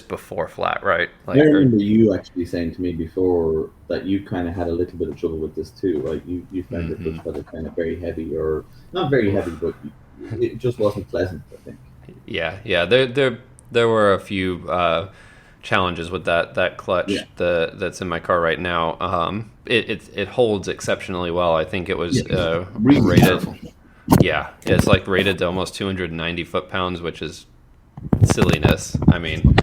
before flat, right? Like, I remember you actually saying to me before that you kind of had a little bit of trouble with this too. Like you found your clutch pedal kind of very heavy, or not very heavy, but it just wasn't pleasant, I think. Yeah. There were a few challenges with that clutch that's in my car right now. It holds exceptionally well. I think it was really rated. powerful. Yeah, it's like rated to almost 290 foot-pounds, which is silliness. I mean,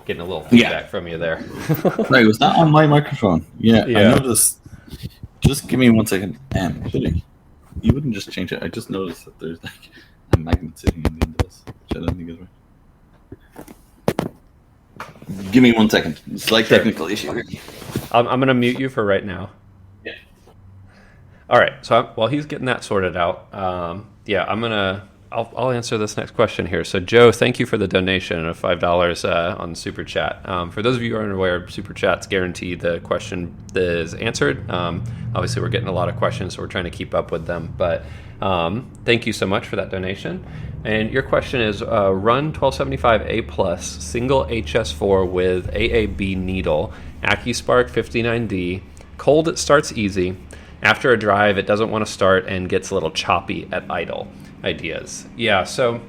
getting a little feedback from you there. Right, was that on my microphone? Yeah. I noticed. Just give me 1 second. Billy, you wouldn't just change it. I just noticed that there's like a magnet sitting in the end of this, which I don't think is right. Give me 1 second. Slight technical issue here. I'm going to mute you for right now. Yeah. All right. So while he's getting that sorted out, I'll answer this next question here. So Joe, thank you for the donation of $5 on Super Chat. For those of you who aren't aware, Super Chat's guaranteed the question is answered. Obviously, we're getting a lot of questions, so we're trying to keep up with them. But thank you so much for that donation. And your question is, run 1275A plus single HS4 with AAB needle, AccuSpark 59D. Cold, it starts easy. After a drive, it doesn't want to start and gets a little choppy at idle. Ideas. Yeah, so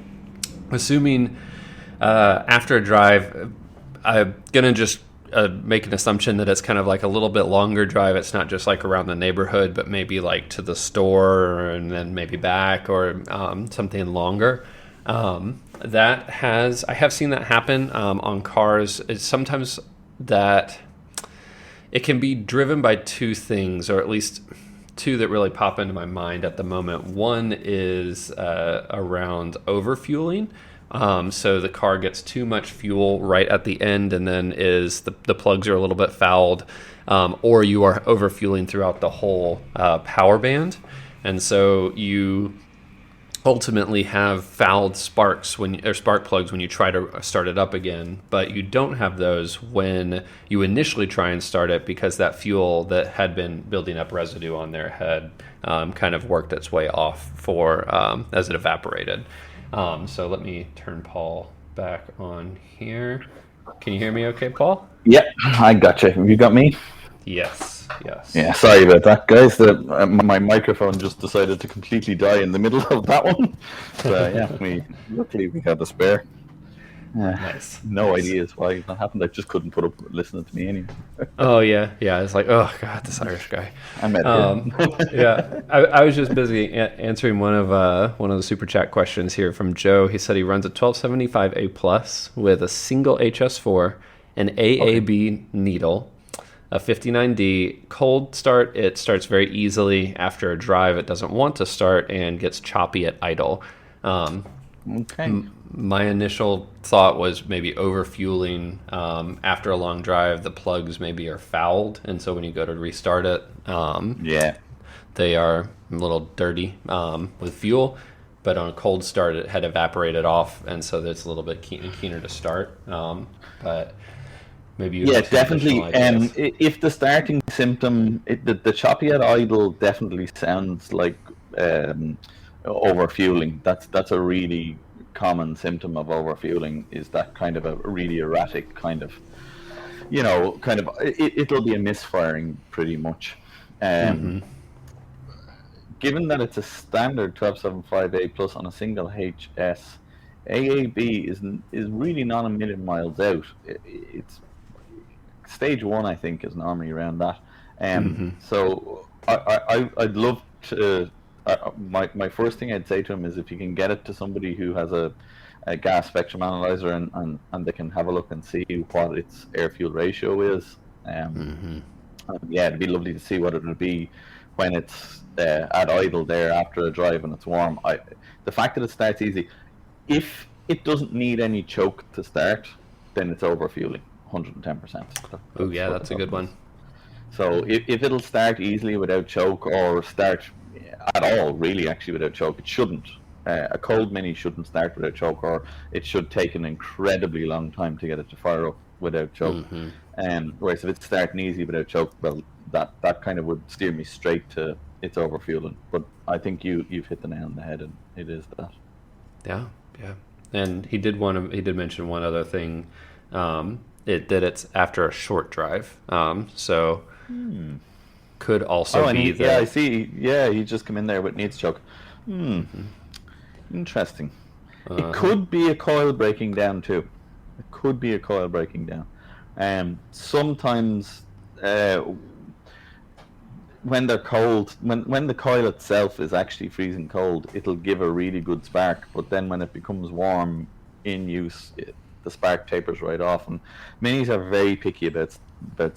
assuming after a drive, I'm going to just make an assumption that it's kind of like a little bit longer drive. It's not just like around the neighborhood, but maybe like to the store and then maybe back, or something longer. I have seen that happen on cars. It's sometimes that it can be driven by two things, or at least two that really pop into my mind at the moment. One is around overfueling. So the car gets too much fuel right at the end, and then the plugs are a little bit fouled, or you are overfueling throughout the whole power band. And so you ultimately have fouled spark plugs when you try to start it up again, but you don't have those when you initially try and start it, because that fuel that had been building up residue on there had kind of worked its way off as it evaporated. So let me turn Paul back on here. Can you hear me okay, Paul? Yeah, I gotcha. Have you got me? Yes. Yeah, sorry about that, guys. My microphone just decided to completely die in the middle of that one. So luckily we had the spare. Nice. No ideas why that happened. I just couldn't put up listening to me anyway. Oh yeah. It's like, oh god, this Irish guy. I met him. Yeah, I was just busy answering one of the super chat questions here from Joe. He said he runs a 1275A plus with a single HS4, an AAB needle, A 59D cold start, it starts very easily. After a drive, it doesn't want to start and gets choppy at idle. Okay. My initial thought was maybe overfueling. After a long drive, the plugs maybe are fouled, and so when you go to restart it, Yeah. they are a little dirty with fuel. But on a cold start, it had evaporated off, and so it's a little bit keener to start. But maybe you Yeah, have some definitely. additional ideas. If the starting symptom, the choppy at idle definitely sounds like overfueling. That's a really common symptom of overfueling. Is that kind of a really erratic kind of, it'll be a misfiring pretty much. Um, Given that it's a standard 1275A plus on a single HS, AAB is really not a million miles out. It's stage one, I think, is normally around that. So I'd love to. My first thing I'd say to him is if you can get it to somebody who has a gas spectrum analyzer and they can have a look and see what its air fuel ratio is. Yeah, it'd be lovely to see what it would be when it's at idle there after a drive and it's warm. The fact that it starts easy, if it doesn't need any choke to start, then it's overfueling, 110%. Oh yeah, that's a good one. So if it'll start easily without choke, or start at all really actually without choke, it shouldn't. A cold Mini shouldn't start without choke, or it should take an incredibly long time to get it to fire up without choke. Whereas if it's starting easy without choke, well, that kind of would steer me straight to it's overfueling. But I think you've hit the nail on the head, and it is that. Yeah. And he did mention one other thing. It's after a short drive. So could also be that. Yeah, I see. Yeah, he just come in there with needs choke. Interesting. It could be a coil breaking down too. It could be a coil breaking down. Sometimes when they're cold, when the coil itself is actually freezing cold, it'll give a really good spark. But then when it becomes warm in use, the spark tapers right off. And Minis are very picky about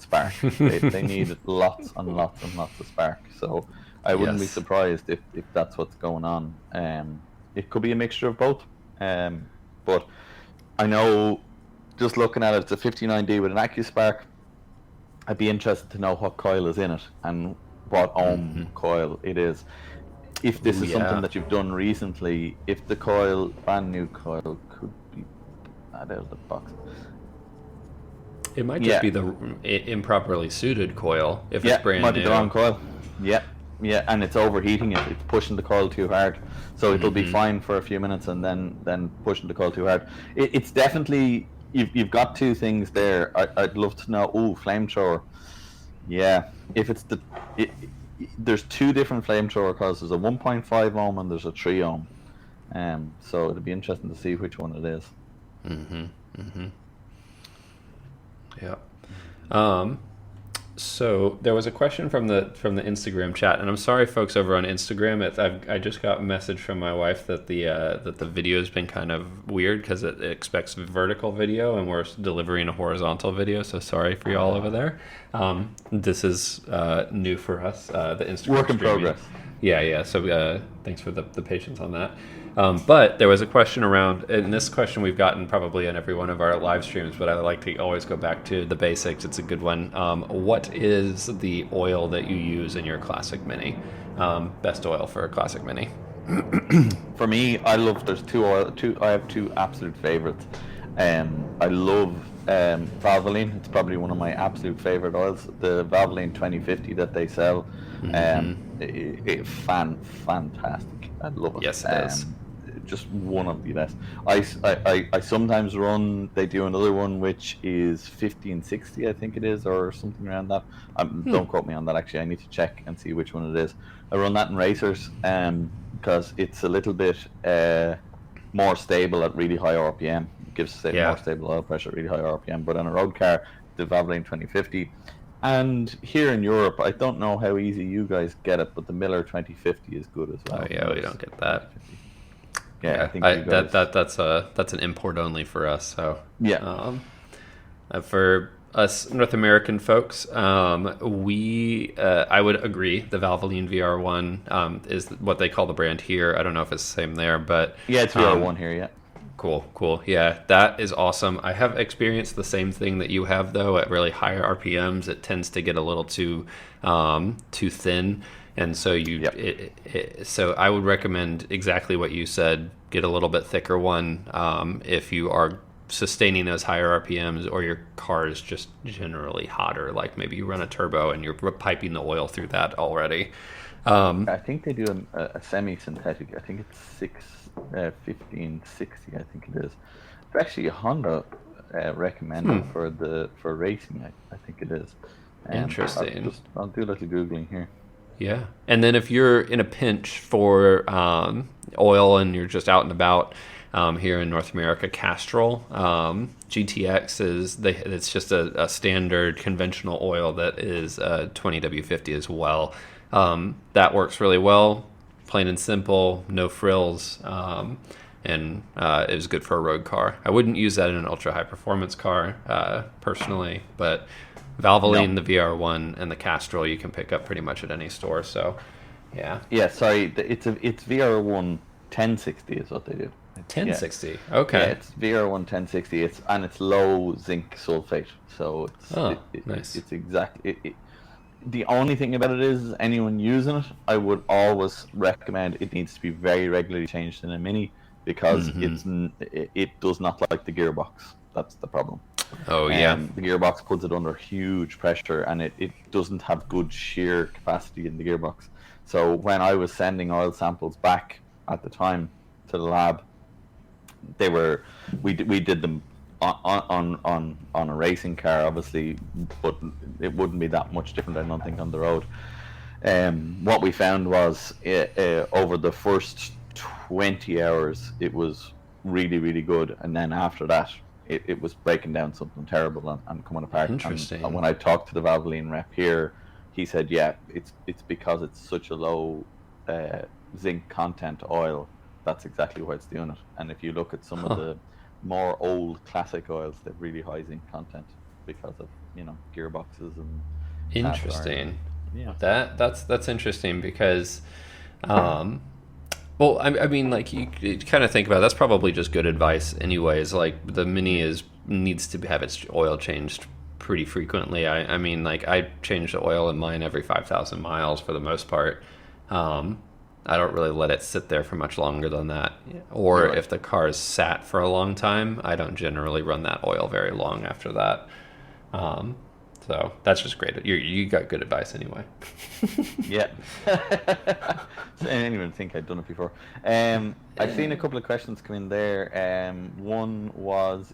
spark. They need lots and lots and lots of spark. So I wouldn't be surprised if that's what's going on. It could be a mixture of both. But I know, just looking at it, it's a 59D with an AccuSpark. I'd be interested to know what coil is in it and what ohm coil it is. If this is something that you've done recently, if the coil, brand new coil, could be out of the box. It might just be the improperly suited coil if it's brand new. Might be the wrong coil. Yeah, and it's overheating it. It's pushing the coil too hard, so it'll be fine for a few minutes and then pushing the coil too hard. It's definitely you've got two things there. I'd love to know. Oh, flamethrower. Yeah, if it's there's two different flamethrower coils. There's a 1.5 ohm and there's a 3 ohm. So it'd be interesting to see which one it is. Yeah. So there was a question from the Instagram chat, and I'm sorry, folks, over on Instagram. I just got a message from my wife that the video has been kind of weird because it expects vertical video, and we're delivering a horizontal video. So sorry for y'all over there. This is new for us. The Instagram work in streaming. progress. Yeah. So thanks for the patience on that. But there was a question around, and this question we've gotten probably on every one of our live streams, but I like to always go back to the basics. It's a good one. What is the oil that you use in your Classic Mini? Best oil for a Classic Mini? For me, I have two absolute favorites. I love Valvoline. It's probably one of my absolute favorite oils. The Valvoline 2050 that they sell, fantastic. I love it. Yes, it is. Just one of the best. I sometimes run. They do another one which is 1560, I think it is, or something around that. Don't quote me on that. Actually, I need to check and see which one it is. I run that in racers, because it's a little bit more stable at really high RPM. It gives more stable oil pressure at really high RPM. But on a road car, the Valvoline 2050. And here in Europe, I don't know how easy you guys get it, but the Miller 2050 is good as well. Oh yeah, we don't get that. Yeah, I think you guys... that's an import only for us. So yeah. us North American folks, I would agree. The Valvoline VR1 is what they call the brand here. I don't know if it's the same there, but Yeah, it's VR1 here, yeah. Cool. Yeah, that is awesome. I have experienced the same thing that you have, though. At really higher RPMs, it tends to get a little too thin, and so so I would recommend exactly what you said. Get a little bit thicker one if you are sustaining those higher RPMs, or your car is just generally hotter. Like maybe you run a turbo and you're piping the oil through that already. I think they do a semi-synthetic. I think it's 1560. I think it is. It's actually a Honda recommended for racing. I think it is. Interesting. I'll do a little googling here. Yeah, and then if you're in a pinch for oil and you're just out and about here in North America, Castrol GTX it's just a standard conventional oil that is 20W50 as well. That works really well, plain and simple, no frills, and it was good for a road car. I wouldn't use that in an ultra high performance car personally, but Valvoline, the VR1, and the Castrol you can pick up pretty much at any store. So, yeah. Yeah, sorry, it's VR1 1060 is what they do. 1060. Okay. Yeah, it's VR1 1060. It's low zinc sulfate, so nice. It's exactly. The only thing about it is anyone using it, I would always recommend it needs to be very regularly changed in a Mini because it does not like the gearbox. That's the problem. Oh yeah. The gearbox puts it under huge pressure, and it doesn't have good shear capacity in the gearbox. So when I was sending oil samples back at the time to the lab, we did them on a racing car, obviously, but it wouldn't be that much different, I don't think, on the road. What we found was over the first 20 hours, it was really, really good, and then after that, it was breaking down something terrible and coming apart. Interesting. And when I talked to the Valvoline rep here, he said, yeah, it's because it's such a low zinc content oil. That's exactly why it's doing it. And if you look at some of the more old classic oils, they're really high zinc content because of gearboxes and. Interesting. Yeah. That's interesting because, well, I mean, like you kind of think about it, that's probably just good advice, anyways. Like the Mini needs to have its oil changed pretty frequently. I mean, like I change the oil in mine every 5,000 miles for the most part. I don't really let it sit there for much longer than that. Or if the car is sat for a long time, I don't generally run that oil very long after that. So that's just great. You got good advice anyway. Yeah. So I didn't even think I'd done it before. I've seen a couple of questions come in there. One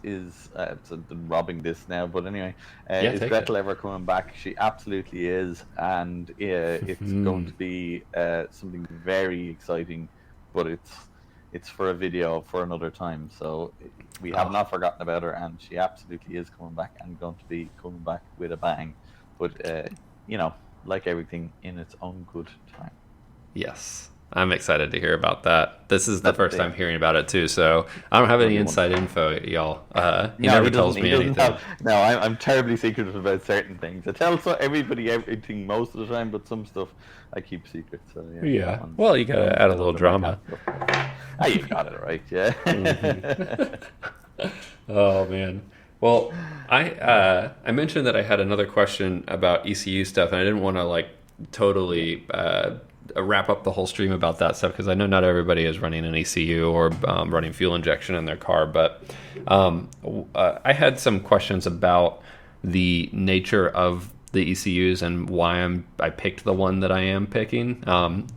is so I'm robbing this now, but anyway, is Gretel ever coming back? She absolutely is, and it's going to be something very exciting, but it's for a video for another time. So we have not forgotten about her, and she absolutely is coming back and going to be coming back with a bang. But like everything in its own good time. Yes, I'm excited to hear about that. This is the first time hearing about it too, so I don't have any inside info, y'all. He never tells me anything. I'm terribly secretive about certain things. I tell everybody everything most of the time, but some stuff I keep secret. So yeah. Well, you gotta add a little drama. You got it right, yeah. Oh man. Well, I mentioned that I had another question about ECU stuff, and I didn't want to totally wrap up the whole stream about that stuff because I know not everybody is running an ECU or running fuel injection in their car. But I had some questions about the nature of the ECUs and why I picked the one that I am picking.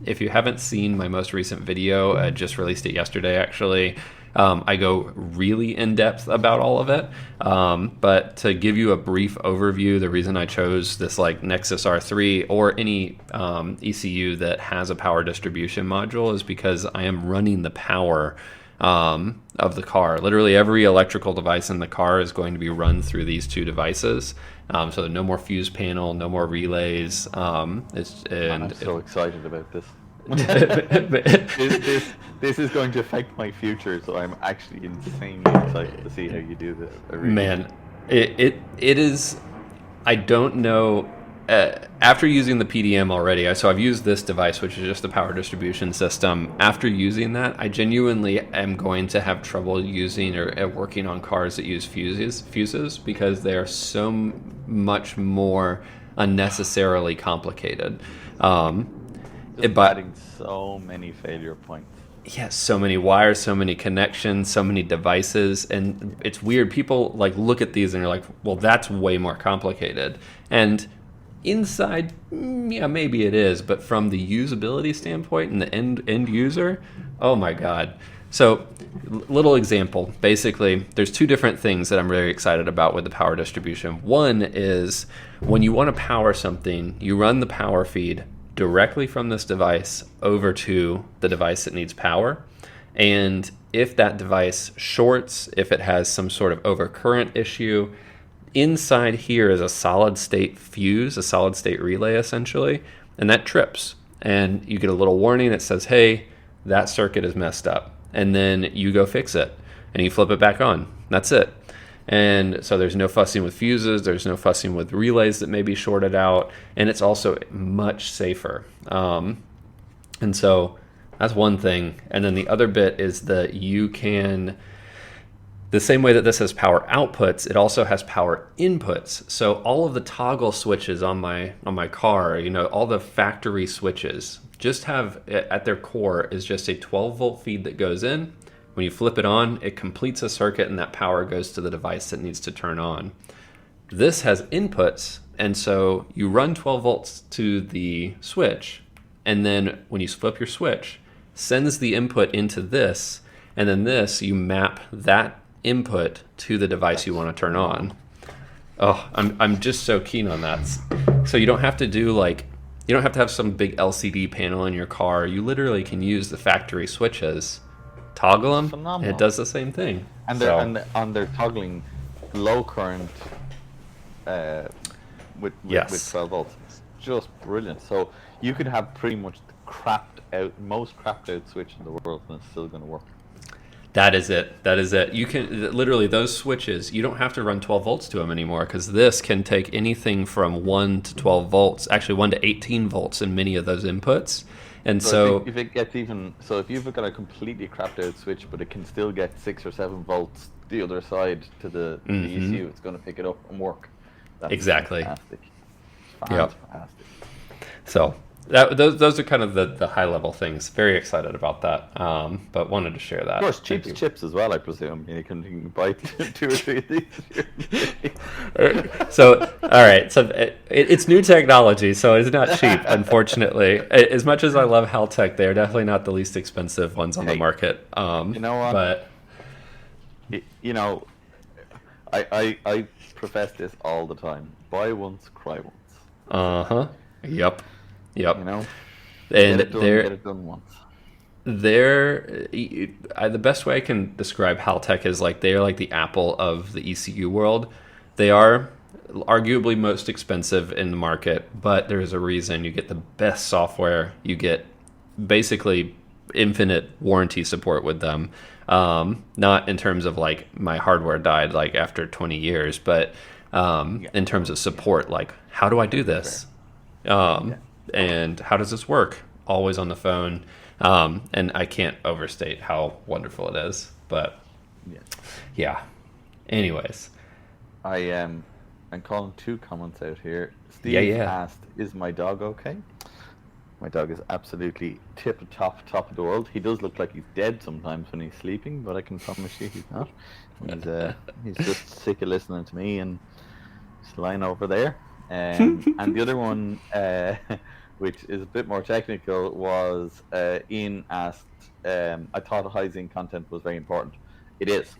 If you haven't seen my most recent video, I just released it yesterday actually. I go really in depth about all of it, but to give you a brief overview, the reason I chose this Nexus R3 or any ECU that has a power distribution module is because I am running the power of the car. Literally every electrical device in the car is going to be run through these two devices. So no more fuse panel, no more relays. I'm so excited about this. This is going to affect my future, so I'm actually insanely excited to see how you do this. Man, it is I don't know. After using the PDM already, so I've used this device, which is just the power distribution system. After using that, I genuinely am going to have trouble using or working on cars that use fuses because they are so much more unnecessarily complicated. Just But adding so many failure points. yeah, so many wires, so many connections, so many devices, and it's weird. People like look at these and they're like, "Well, that's way more complicated." And inside, yeah, maybe it is, but from the usability standpoint and the end user, oh my god. So, little example. Basically, there's two different things that I'm very excited about with the power distribution. One is when you want to power something, you run the power feed directly from this device over to the device that needs power. And if that device shorts, if it has some sort of overcurrent issue, inside here is a solid state fuse, a solid state relay essentially, and that trips. And you get a little warning that says, hey, that circuit is messed up. And then you go fix it and you flip it back on. That's it. And so there's no fussing with fuses, there's no fussing with relays that may be shorted out, and it's also much safer. And so that's one thing. And then the other bit is that you can, the same way that this has power outputs, it also has power inputs. So all of the toggle switches on my car, all the factory switches just have at their core is just a 12-volt feed that goes in. When you flip it on, it completes a circuit and that power goes to the device that needs to turn on. This has inputs, and so you run 12 volts to the switch, and then when you flip your switch, sends the input into this, and then this, you map that input to the device you want to turn on. Oh, I'm just so keen on that. So you don't have to do you don't have to have some big LCD panel in your car. You literally can use the factory switches, toggle them, and it does the same thing. And they're toggling low current with 12 volts. It's just brilliant. So you could have pretty much the most crapped out switch in the world, and it's still going to work. That is it. You can literally, those switches, you don't have to run 12 volts to them anymore, because this can take anything from 1 to 12 volts, actually 1 to 18 volts in many of those inputs. And so if it gets if you've got a completely crapped out switch, but it can still get 6 or 7 volts the other side to the ECU, it's going to pick it up and work. That's exactly. Fantastic. Yep. So those are kind of the high level things. Very excited about that. But wanted to share that. Of course, cheap chips as well, I presume. You can buy 2 or 3 of these. So, all right. So it's new technology, so it's not cheap, unfortunately. As much as I love Haltech, they're definitely not the least expensive ones on the market. You know what? But I profess this all the time. Buy once, cry once. Yep. And get it done once. The best way I can describe Haltech is they are like the Apple of the ECU world. They are arguably most expensive in the market, but there's a reason. You get the best software. You get basically infinite warranty support with them. Not in terms of my hardware died after 20 years, but in terms of support, how do I do this? And how does this work? Always on the phone. And I can't overstate how wonderful it is. But yeah. Anyways. I'm calling 2 comments out here. Steve asked, is my dog okay? My dog is absolutely top of the world. He does look like he's dead sometimes when he's sleeping, but I can promise you he's not. He's just sick of listening to me and just lying over there. And the other one, which is a bit more technical, was Ian asked, I thought high zinc content was very important. It is.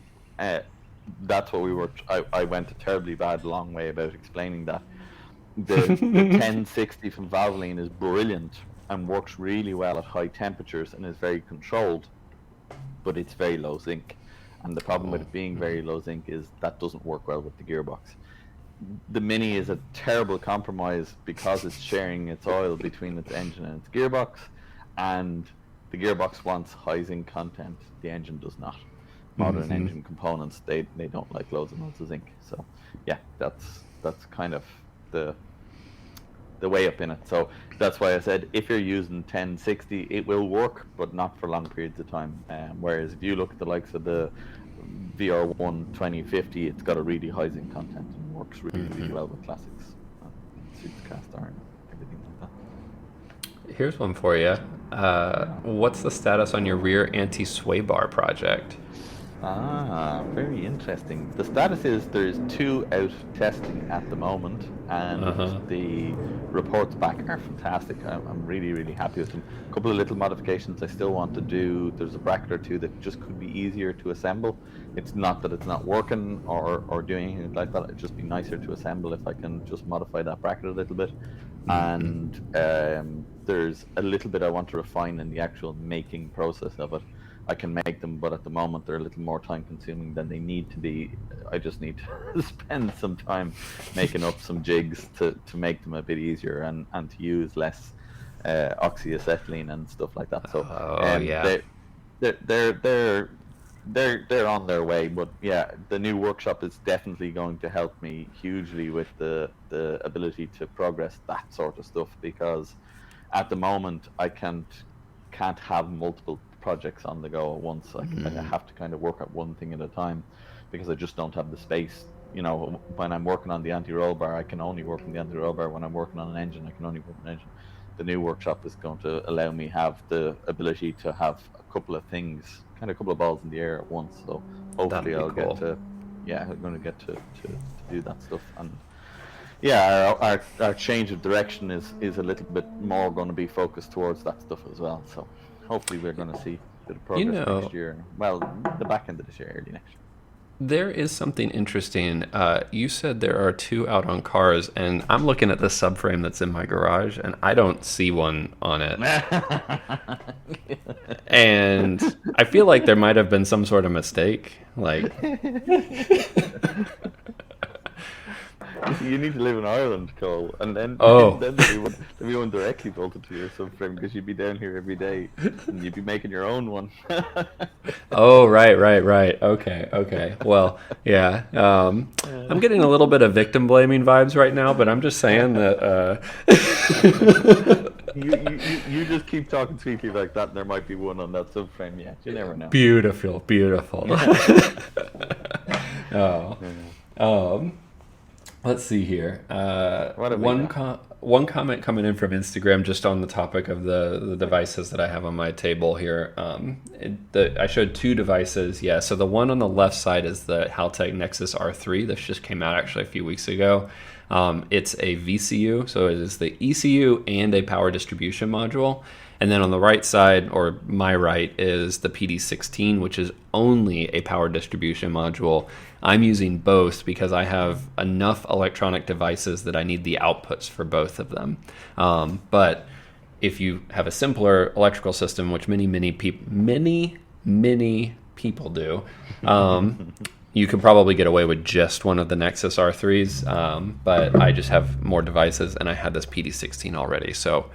That's what we were. I went a terribly bad long way about explaining that. The 1060 from Valvoline is brilliant and works really well at high temperatures and is very controlled, but it's very low zinc. And the problem with it being very low zinc is that doesn't work well with the gearbox. The Mini is a terrible compromise because it's sharing its oil between its engine and its gearbox, and the gearbox wants high zinc content, the engine does not. Modern engine components, they don't like loads and loads of zinc. So yeah, that's kind of the way up in it. So that's why I said if you're using 1060, it will work, but not for long periods of time. Whereas if you look at the likes of the VR1 2050, it's got a really high zinc content and works really well with classics. Suits cast iron, everything like that. Here's one for you. What's the status on your rear anti-sway bar project? Very interesting. The status is there's 2 out testing at the moment, and the reports back are fantastic. I'm really, really happy with them. A couple of little modifications I still want to do. There's a bracket or 2 that just could be easier to assemble. It's not that it's not working or doing anything like that. It'd just be nicer to assemble if I can just modify that bracket a little bit. And there's a little bit I want to refine in the actual making process of it. I can make them, but at the moment they're a little more time consuming than they need to be. I just need to spend some time making up some jigs to make them a bit easier and to use less oxyacetylene and stuff like that. So they're on their way. But yeah, the new workshop is definitely going to help me hugely with the ability to progress that sort of stuff, because at the moment I can't have multiple projects on the go at once. I have to kind of work at one thing at a time because I just don't have the space. You know, when I'm working on the anti-roll bar, I can only work on the anti-roll bar. When I'm working on an engine, I can only work on an engine. The new workshop is going to allow me have the ability to have a couple of things, kind of a couple of balls in the air at once. So hopefully I'm going to get to do that stuff. And yeah, our change of direction is a little bit more going to be focused towards that stuff as well. So hopefully we're going to see a bit of progress next year. Well, the back end of this year, early next year. There is something interesting. You said there are 2 out on cars, and I'm looking at the subframe that's in my garage, and I don't see one on it. And I feel like there might have been some sort of mistake. Like... You need to live in Ireland, Cole, and then there'll be one directly bolted to your subframe, because you'd be down here every day and you'd be making your own one. Oh, right. Okay. Well, yeah. I'm getting a little bit of victim blaming vibes right now, but I'm just saying that. You just keep talking sweetly like that, and there might be one on that subframe. Yeah, you never know. Beautiful. Let's see here. One comment coming in from Instagram just on the topic of the devices that I have on my table here. I showed 2 devices. Yeah, so the one on the left side is the Haltech Nexus R3. This just came out actually a few weeks ago. It's a VCU, so it is the ECU and a power distribution module. And then on the right side, or my right, is the PD16, which is only a power distribution module. I'm using both because I have enough electronic devices that I need the outputs for both of them. But if you have a simpler electrical system, which many people do, you could probably get away with just one of the Nexus R3s. But I just have more devices, and I had this PD16 already, so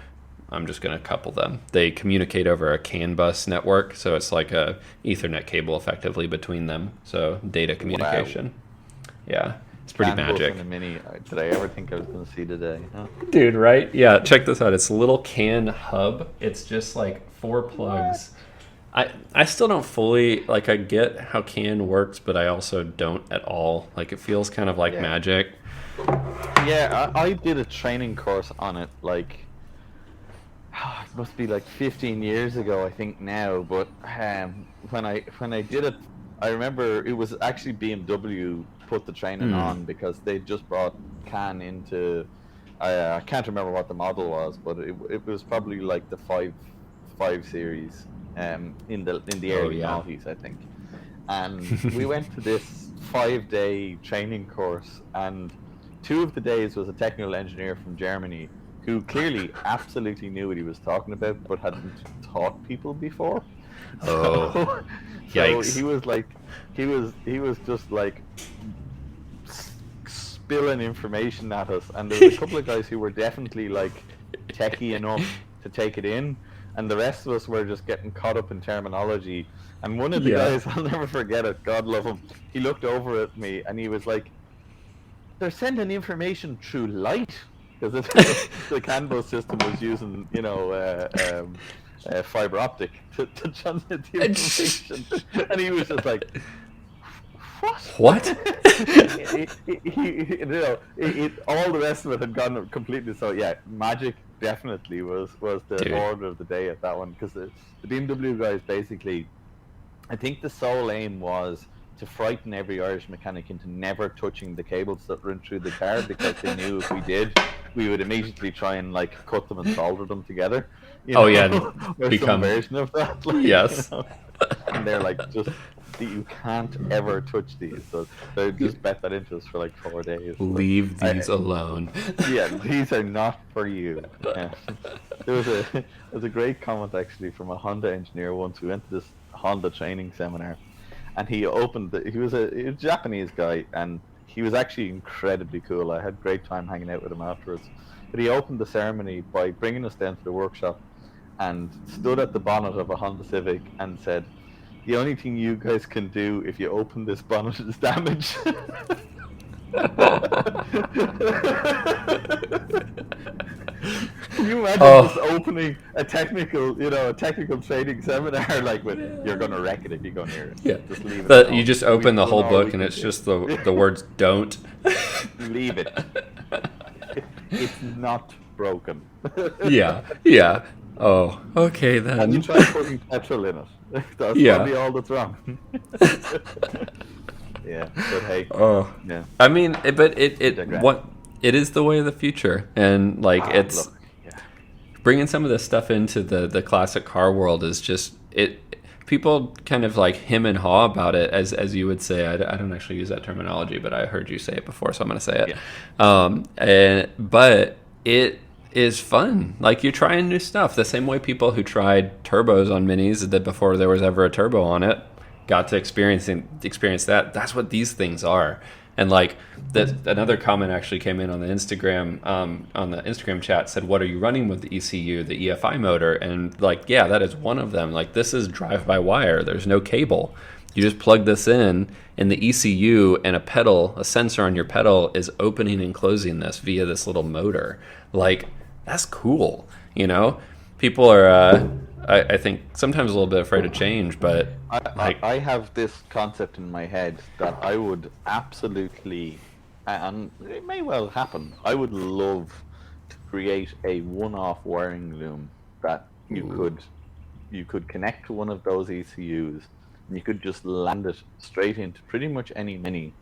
I'm just going to couple them. They communicate over a CAN bus network, so it's like a Ethernet cable effectively between them. So data communication. Wow. Yeah, it's pretty CAN magic. Bus and a mini. Did I ever think I was going to see today? Huh? Dude, right? Yeah, check this out. It's a little CAN hub. It's just like 4 plugs. I still don't fully, I get how CAN works, but I also don't at all. It feels kind of like magic. Yeah, I did a training course on it, it must be 15 years ago, I think now. But when I did it, I remember it was actually BMW put the training on, because they just brought CAN into. I can't remember what the model was, but it was probably the 5 series in the early 90s, I think. And we went to this 5-day training course, and 2 of the days was a technical engineer from Germany who clearly absolutely knew what he was talking about, but hadn't taught people before. Oh, yikes! So he was just spilling information at us, and there was a couple of guys who were definitely techie enough to take it in, and the rest of us were just getting caught up in terminology. And one of the guys, I'll never forget it, God love him, he looked over at me and he was like, they're sending information through light because the CAN bus system was using, fiber optic to transmit the information, and he was just like, What? All the rest of it had gone completely. So yeah, magic definitely was the order of the day at that one, because the BMW guys basically, I think the sole aim was to frighten every Irish mechanic into never touching the cables that run through the car, because they knew if we did, we would immediately try and like cut them and solder them together. Or some version of that. Yes. And they're like, just you can't ever touch these, so they just bet that into us for like 4 days. Leave these alone. Yeah, these are not for you. Yeah. There was a great comment actually from a Honda engineer once. We went to this Honda training seminar, and he was a Japanese guy, and he was actually incredibly cool. I had a great time hanging out with him afterwards. But he opened the ceremony by bringing us down to the workshop and stood at the bonnet of a Honda Civic and said, "The only thing you guys can do if you open this bonnet is damage." Can you imagine just opening a technical training seminar like with, "You're gonna wreck it if you go near it." Yeah. Just leave it. You just open the whole book and it's just the words "don't." Leave it. It's not broken. Yeah. Oh, okay then. And you try putting petrol in it. That's probably all that's wrong. Yeah, but hey. Oh, yeah. I mean, it is the way of the future, and like bringing some of this stuff into the classic car world is just it. People kind of like hem and haw about it, as you would say. I don't actually use that terminology, but I heard you say it before, so I'm going to say it. Yeah. But it is fun. Like, you're trying new stuff. The same way people who tried turbos on Minis did before there was ever a turbo on it got to experience that. That's what these things are. And like another comment actually came in on the Instagram chat, said, "What are you running with the ECU, the EFI motor?" And like, yeah, that is one of them. Like, this is drive-by-wire. There's no cable. You just plug this in, and the ECU and a sensor on your pedal is opening and closing this via this little motor. Like, that's cool. People are, I think, sometimes a little bit afraid of change, but I have this concept in my head that I would absolutely, and it may well happen, I would love to create a one-off wiring loom that you could connect to one of those ECUs, and you could just land it straight into pretty much any Mini,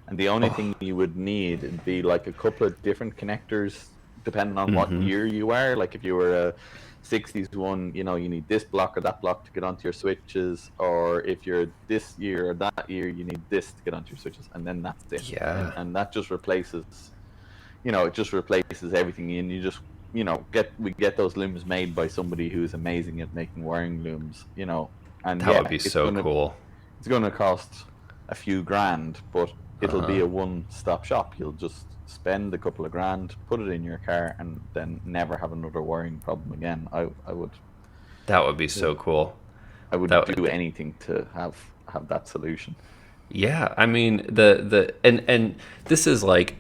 and the only thing you would need would be like a couple of different connectors depending on what year you are. Like, if you were a 60s one, you need this block or that block to get onto your switches, or if you're this year or that year, you need this to get onto your switches, and then that's it. Yeah. And that just replaces, everything, and you just, we get those looms made by somebody who's amazing at making wiring looms, and that would be so cool. It's going to cost a few grand, but it'll be a one-stop shop. You'll just spend a couple of grand, put it in your car, and then never have another wiring problem again. I would. That would be so cool. I would do anything to have that solution. Yeah, I mean and this is like,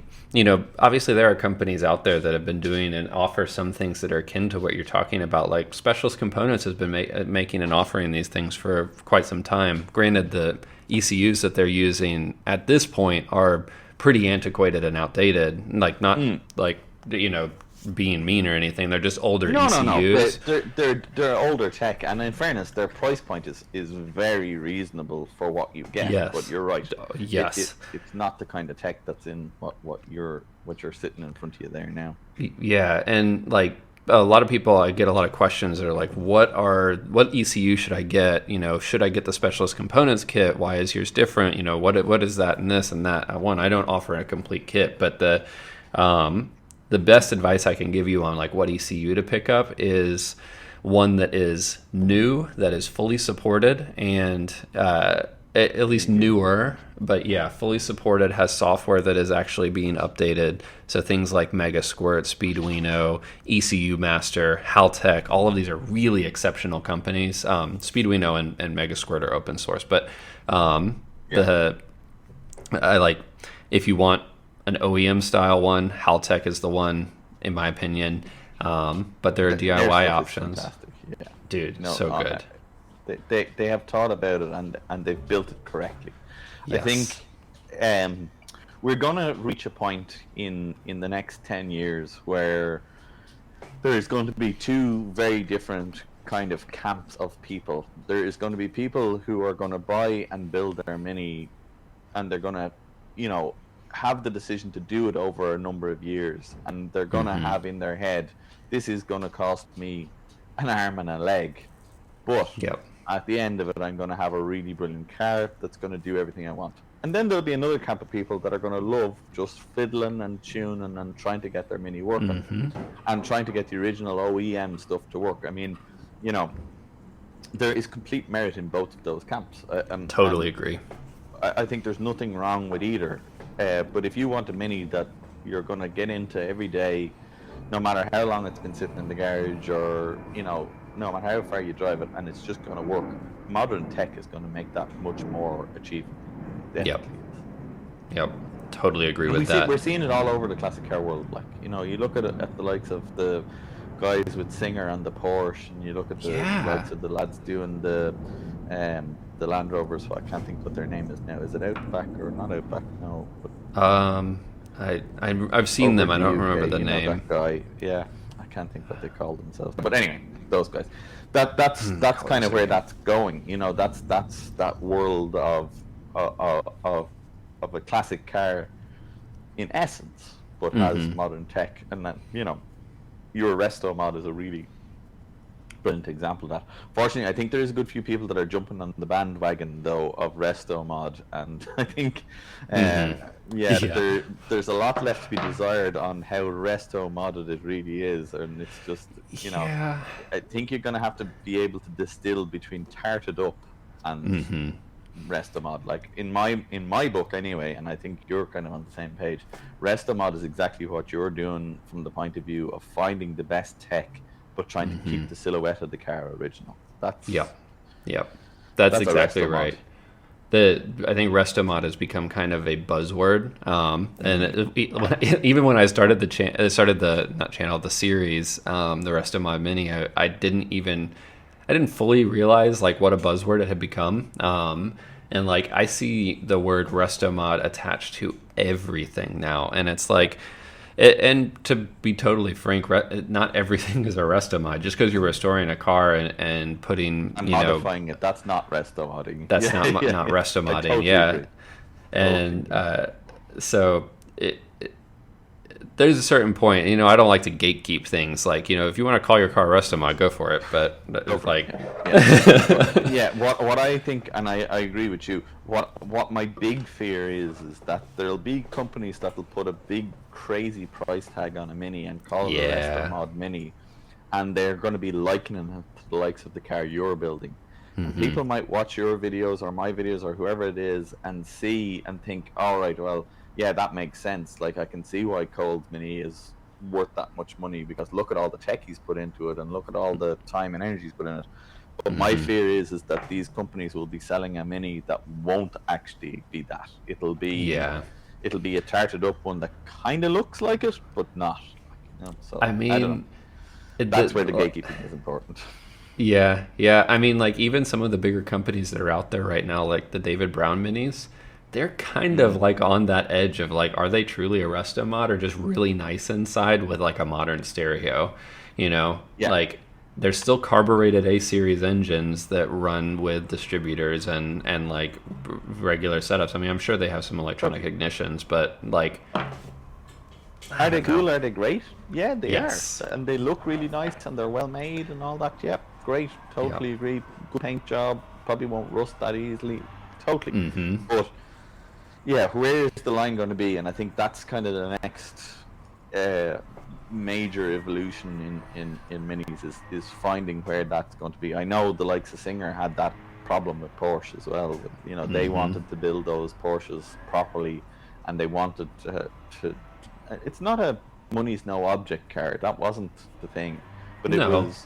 obviously there are companies out there that have been doing and offer some things that are akin to what you're talking about. Like, Specialist Components has been making and offering these things for quite some time. Granted, the ECUs that they're using at this point are pretty antiquated and outdated. Like, not being mean or anything. They're just older ECUs. No. They're older tech, and in fairness, their price point is very reasonable for what you get. Yes. But you're right. Yes. It's not the kind of tech that's in what you're sitting in front of you there now. Yeah, and like, a lot of people, I get a lot of questions that are like, what ECU should I get? Should I get the Specialist Components kit? Why is yours different? What is that and this and that? I don't offer a complete kit, but the best advice I can give you on like what ECU to pick up is one that is new, that is fully supported, and at least newer, but yeah, fully supported, has software that is actually being updated. So things like Mega Squirt, Speeduino, ECU Master, Haltech, all of these are really exceptional companies. Speeduino and Mega Squirt are open source, but if you want an OEM style one. Haltech is the one, in my opinion. But there are Their DIY stuff is options. fantastic, yeah. Dude, No, so good. They have thought about it and they've built it correctly. Yes. I think we're gonna reach a point in the next 10 years where there is going to be two very different kind of camps of people. There is going to be people who are going to buy and build their Mini, and they're going to, have the decision to do it over a number of years, and they're going to have in their head, this is going to cost me an arm and a leg, but at the end of it, I'm going to have a really brilliant car that's going to do everything I want. And then there'll be another camp of people that are going to love just fiddling and tuning and trying to get their Mini working and trying to get the original OEM stuff to work. I mean, there is complete merit in both of those camps. Totally agree. I think there's nothing wrong with either. But if you want a Mini that you're going to get into every day, no matter how long it's been sitting in the garage or, no matter how far you drive it, and it's just going to work, modern tech is going to make that much more achievable. Yep. Totally agree with that. We're seeing it all over the classic car world. Like, you look at it at the likes of the guys with Singer and the Porsche, and you look at the likes of the lads doing the Land Rovers. So I can't think what their name is now. Is it Outback or not Outback? No. But I've seen them. I don't remember the name. That guy. Yeah, I can't think what they call themselves. But anyway, those guys. That's kind of where that's going. That's that world of a classic car in essence, but has modern tech, and that your Restomod is a really brilliant example of that. Fortunately, I think there is a good few people that are jumping on the bandwagon though of Restomod, and I think there's a lot left to be desired on how Restomodded it really is, and it's just I think you're going to have to be able to distill between tarted up and Restomod. Like in my book anyway, and I think you're kind of on the same page, Restomod is exactly what you're doing from the point of view of finding the best tech but trying to keep the silhouette of the car original. That's that's exactly right. I think Restomod has become kind of a buzzword, and even when I started the series, the Restomod Mini, I didn't fully realize like what a buzzword it had become. And like I see the word Restomod attached to everything now, and it's like, and to be totally frank, not everything is a Restomod. Just because you're restoring a car and putting, modifying it, that's not Restomodding. That's not Restomodding. Totally agree. And so there's a certain point, I don't like to gatekeep things. Like, if you want to call your car Restomod, go for it. But what I think, and I agree with you. What my big fear is that there'll be companies that will put a big crazy price tag on a Mini and call it a Restomod Mini, and they're going to be likening it to the likes of the car you're building. And people might watch your videos or my videos or whoever it is and see and think, all right, well, yeah, that makes sense. Like, I can see why Cole's Mini is worth that much money, because look at all the tech he's put into it and look at all the time and energy he's put in it. But my fear is that these companies will be selling a Mini that won't actually be that. It'll be a tarted up one that kind of looks like it, but not. So I don't know. That's where the gatekeeping is important. Yeah. I mean, like, even some of the bigger companies that are out there right now, like the David Brown Minis, they're kind of like on that edge of like, are they truly a Restomod or just really nice inside with like a modern stereo? Like they're still carbureted A-series engines that run with distributors and like regular setups. I mean, I'm sure they have some electronic ignitions, but like, are they cool? Are they great? Yeah, they are, and they look really nice and they're well made and all that. Yeah, great. Totally agree. Good paint job. Probably won't rust that easily. Totally. But yeah, where is the line going to be? And I think that's kind of the next major evolution in Minis is finding where that's going to be. I know the likes of Singer had that problem with Porsche as well. They wanted to build those Porsches properly, and they wanted to it's not a money's no object car. That wasn't the thing, but it was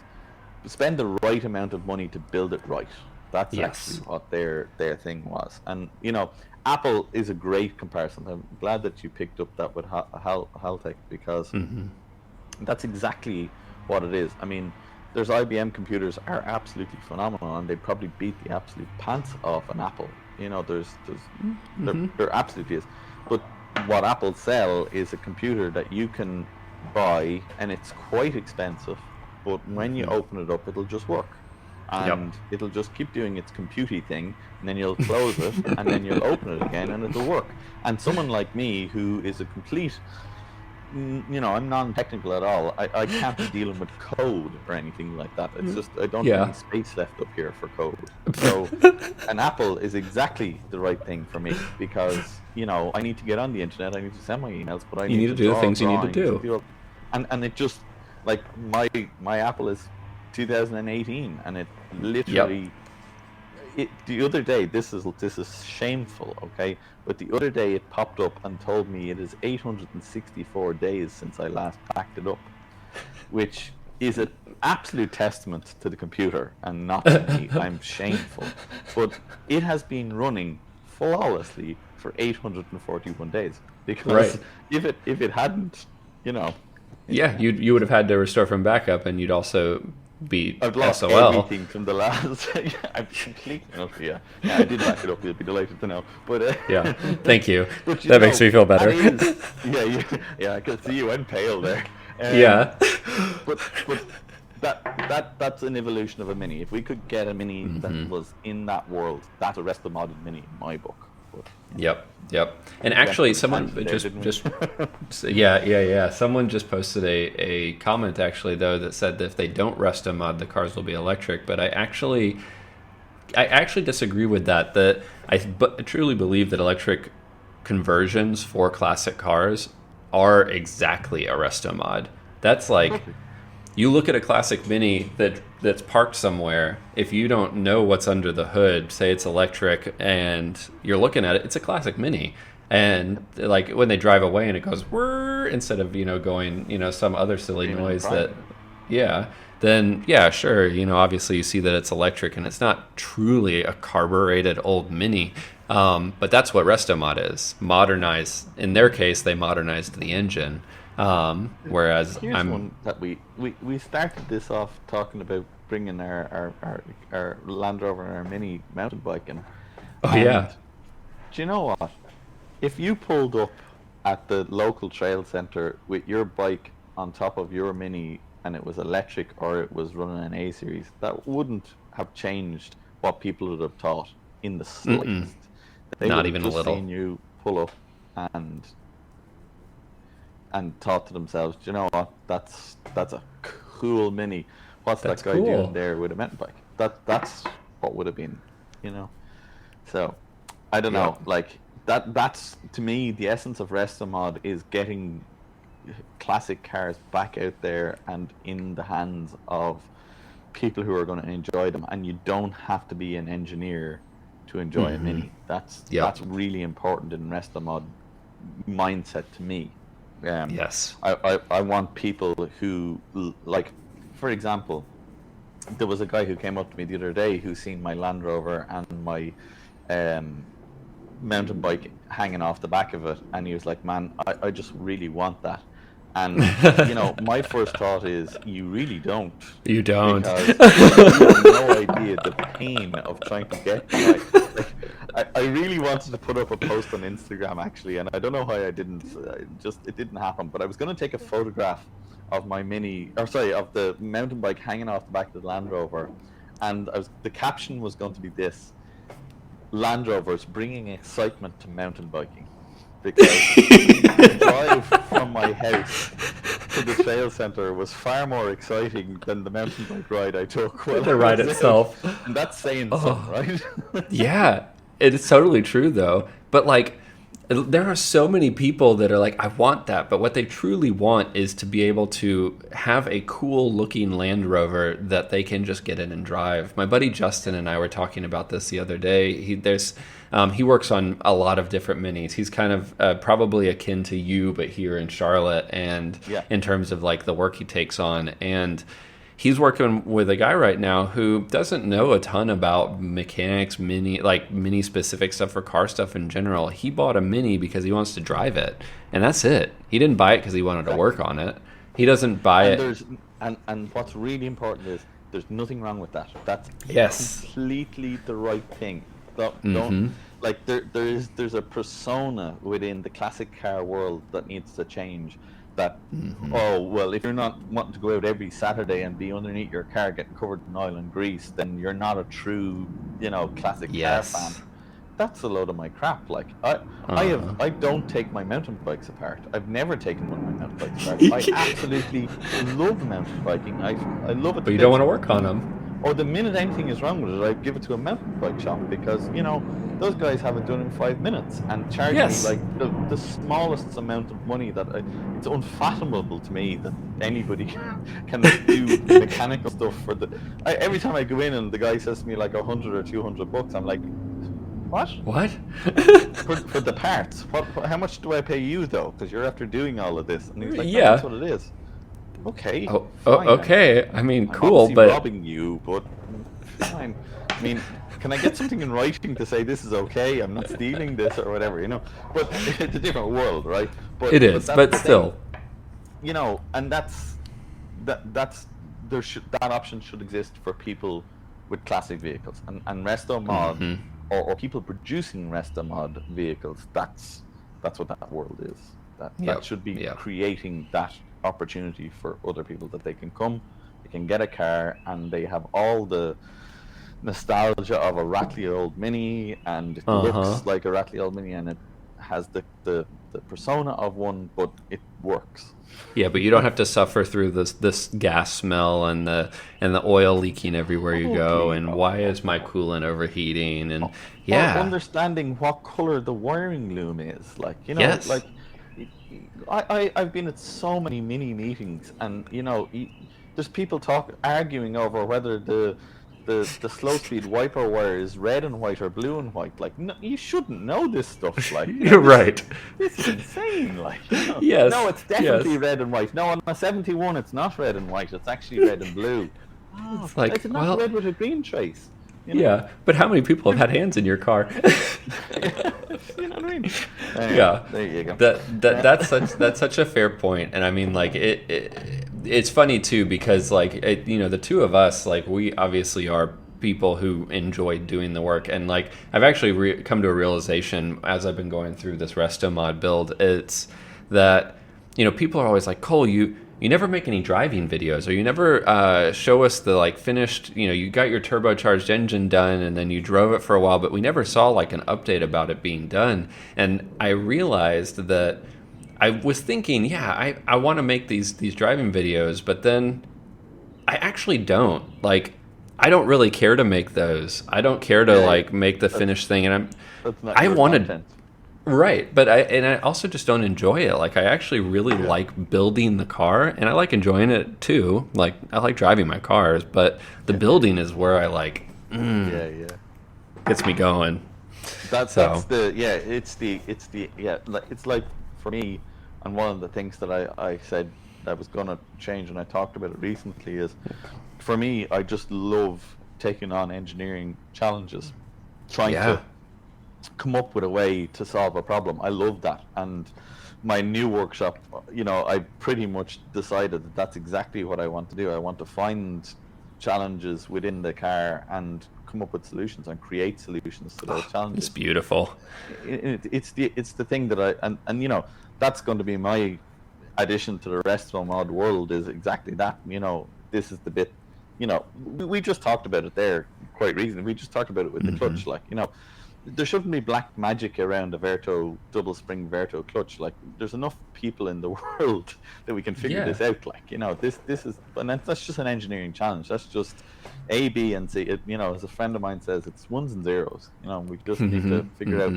spend the right amount of money to build it right. That's Yes. actually what their thing was. And Apple is a great comparison. I'm glad that you picked up that with Haltech, because that's exactly what it is. I mean, there's IBM computers are absolutely phenomenal, and they probably beat the absolute pants off an Apple. There absolutely is. But what Apple sell is a computer that you can buy, and it's quite expensive, but when you open it up, it'll just work. And it'll just keep doing its computey thing, and then you'll close it, and then you'll open it again, and it'll work. And someone like me, who is a complete, I'm non-technical at all. I can't be dealing with code or anything like that. It's just, I don't have any space left up here for code. So an Apple is exactly the right thing for me, because I need to get on the internet, I need to send my emails, but I need to do the things you need to do. And it just, like, my Apple is 2018, and it literally the other day, this is shameful, okay, but the other day it popped up and told me it is 864 days since I last backed it up, which is an absolute testament to the computer and not to me. I'm shameful, but it has been running flawlessly for 841 days, because if it hadn't, you would have had to restore from backup, and you'd also be I've lost SOL. everything from the last. I'm completely I did back it up. You'll be delighted to know. But yeah, thank you. That makes me feel better. I can see you went pale there. But that's an evolution of a Mini. If we could get a Mini that was in that world, that's a Restomod Mini in my book. But, Yep. And actually, someone someone just posted a comment, actually, though, that said that if they don't Restomod, the cars will be electric. But I actually disagree with that. That I truly believe that electric conversions for classic cars are exactly a Restomod. That's like, you look at a classic Mini that's parked somewhere. If you don't know what's under the hood, say it's electric, and you're looking at it, it's a classic Mini. And like when they drive away and it goes whirr, instead of going some other silly noise then sure, obviously you see that it's electric and it's not truly a carbureted old Mini. But that's what Restomod is. Modernized. In their case, they modernized the engine. Whereas here's one that we started this off talking about bringing our Land Rover and our Mini mountain bike in. Do you know what? If you pulled up at the local trail center with your bike on top of your Mini and it was electric or it was running an A series, that wouldn't have changed what people would have thought in the slightest. They Not would even have a just little. seen you pull up and thought to themselves, "Do you know what? That's a cool Mini. What's that guy doing there with a mountain bike?" That's what would have been, So I don't know. Like that's to me the essence of Restomod, is getting classic cars back out there and in the hands of people who are going to enjoy them. And you don't have to be an engineer to enjoy a Mini. That's really important in Restomod mindset to me. Yes. I want people who, like, for example, there was a guy who came up to me the other day who seen my Land Rover and my mountain bike hanging off the back of it, and he was like, "Man, I just really want that." And my first thought is, you really don't. You don't. Because you have no idea the pain of trying to get the bike. I really wanted to put up a post on Instagram, actually, and I don't know why I didn't. It didn't happen. But I was going to take a photograph of my of the mountain bike hanging off the back of the Land Rover, and the caption was going to be this: Land Rovers bringing excitement to mountain biking. Because the drive from my house to the trail center was far more exciting than the mountain bike ride I took. The ride itself. And that's saying something, right? Yeah, it is totally true, though. But like, there are so many people that are like, I want that, but what they truly want is to be able to have a cool looking Land Rover that they can just get in and drive. My buddy Justin and I were talking about this the other day. He works on a lot of different Minis. He's kind of probably akin to you, but here in Charlotte, and in terms of like the work he takes on. And he's working with a guy right now who doesn't know a ton about mechanics, mini specific stuff for car stuff in general. He bought a Mini because he wants to drive it, and that's it. He didn't buy it because he wanted to work on it. He doesn't buy it. And what's really important is there's nothing wrong with that. That's completely the right thing. Don't like there's a persona within the classic car world that needs to change. That oh well, if you're not wanting to go out every Saturday and be underneath your car getting covered in oil and grease, then you're not a true classic car fan. That's a load of my crap. Like I don't take my mountain bikes apart. I've never taken one of my mountain bikes apart. I absolutely love mountain biking. I love it. But you don't want to work on them. Or the minute anything is wrong with it, I give it to a mountain bike shop because those guys have it done in 5 minutes and charge me like the smallest amount of money that it's unfathomable to me that anybody can do mechanical stuff for every time I go in and the guy says to me like $100 or $200, I'm like, what? for the parts. How much do I pay you though? Because you're after doing all of this. And he's like, that's what it is. Okay. Okay. I mean, cool, I'm but robbing you, but fine. I mean, can I get something in writing to say this is okay? I'm not stealing this or whatever, But it's a different world, right? But it is, but still, and that's that option should exist for people with classic vehicles and Restomod or people producing Restomod vehicles. That's what that world is. That should be creating that opportunity for other people that they can get a car and they have all the nostalgia of a rattly old Mini and it looks like a rattly old Mini and it has the persona of one, but it works. Yeah, but you don't have to suffer through this gas smell and the oil leaking everywhere you go, and why is my coolant overheating? And or understanding what color the wiring loom is, like like I've been at so many Mini meetings, and there's people arguing over whether the slow speed wiper wire is red and white or blue and white. Like, no, you shouldn't know this stuff. Like, you're right. This is insane. Like, yes, no, it's definitely red and white. No, on a 71, it's not red and white. It's actually red and blue. It's like, it's not red with a green trace. Yeah, but how many people have had hands in your car? You know what I mean? Yeah, there you go. That's such a fair point, and I mean, like it's funny too because like the two of us, like we obviously are people who enjoy doing the work, and like I've actually come to a realization as I've been going through this Restomod build. It's that people are always like, Cole, you never make any driving videos, or you never show us the like finished, you got your turbocharged engine done and then you drove it for a while, but we never saw like an update about it being done. And I realized that I was thinking, I want to make these driving videos, but then I actually don't. Like, I don't really care to make those. I don't care to like make the finished thing, and I wanted. Right, but I also just don't enjoy it. Like, I actually really like building the car, and I like enjoying it too. Like, I like driving my cars, but the building is where I like. Gets me going. It's like for me, and one of the things that I said I was gonna change, and I talked about it recently, is for me, I just love taking on engineering challenges, trying to come up with a way to solve a problem. I love that, and my new workshop, I pretty much decided that that's exactly what I want to do. I want to find challenges within the car and come up with solutions and create solutions to those challenges. It's beautiful. It's the thing that and that's going to be my addition to the Restomod world, is exactly that. This is the bit. We just talked about it there quite recently. We just talked about it with the clutch, like there shouldn't be black magic around a Verto double spring Verto clutch. Like, there's enough people in the world that we can figure this out. Like, this is, and that's just an engineering challenge. That's just A, B, and C. It, as a friend of mine says, it's ones and zeros. We just need to figure out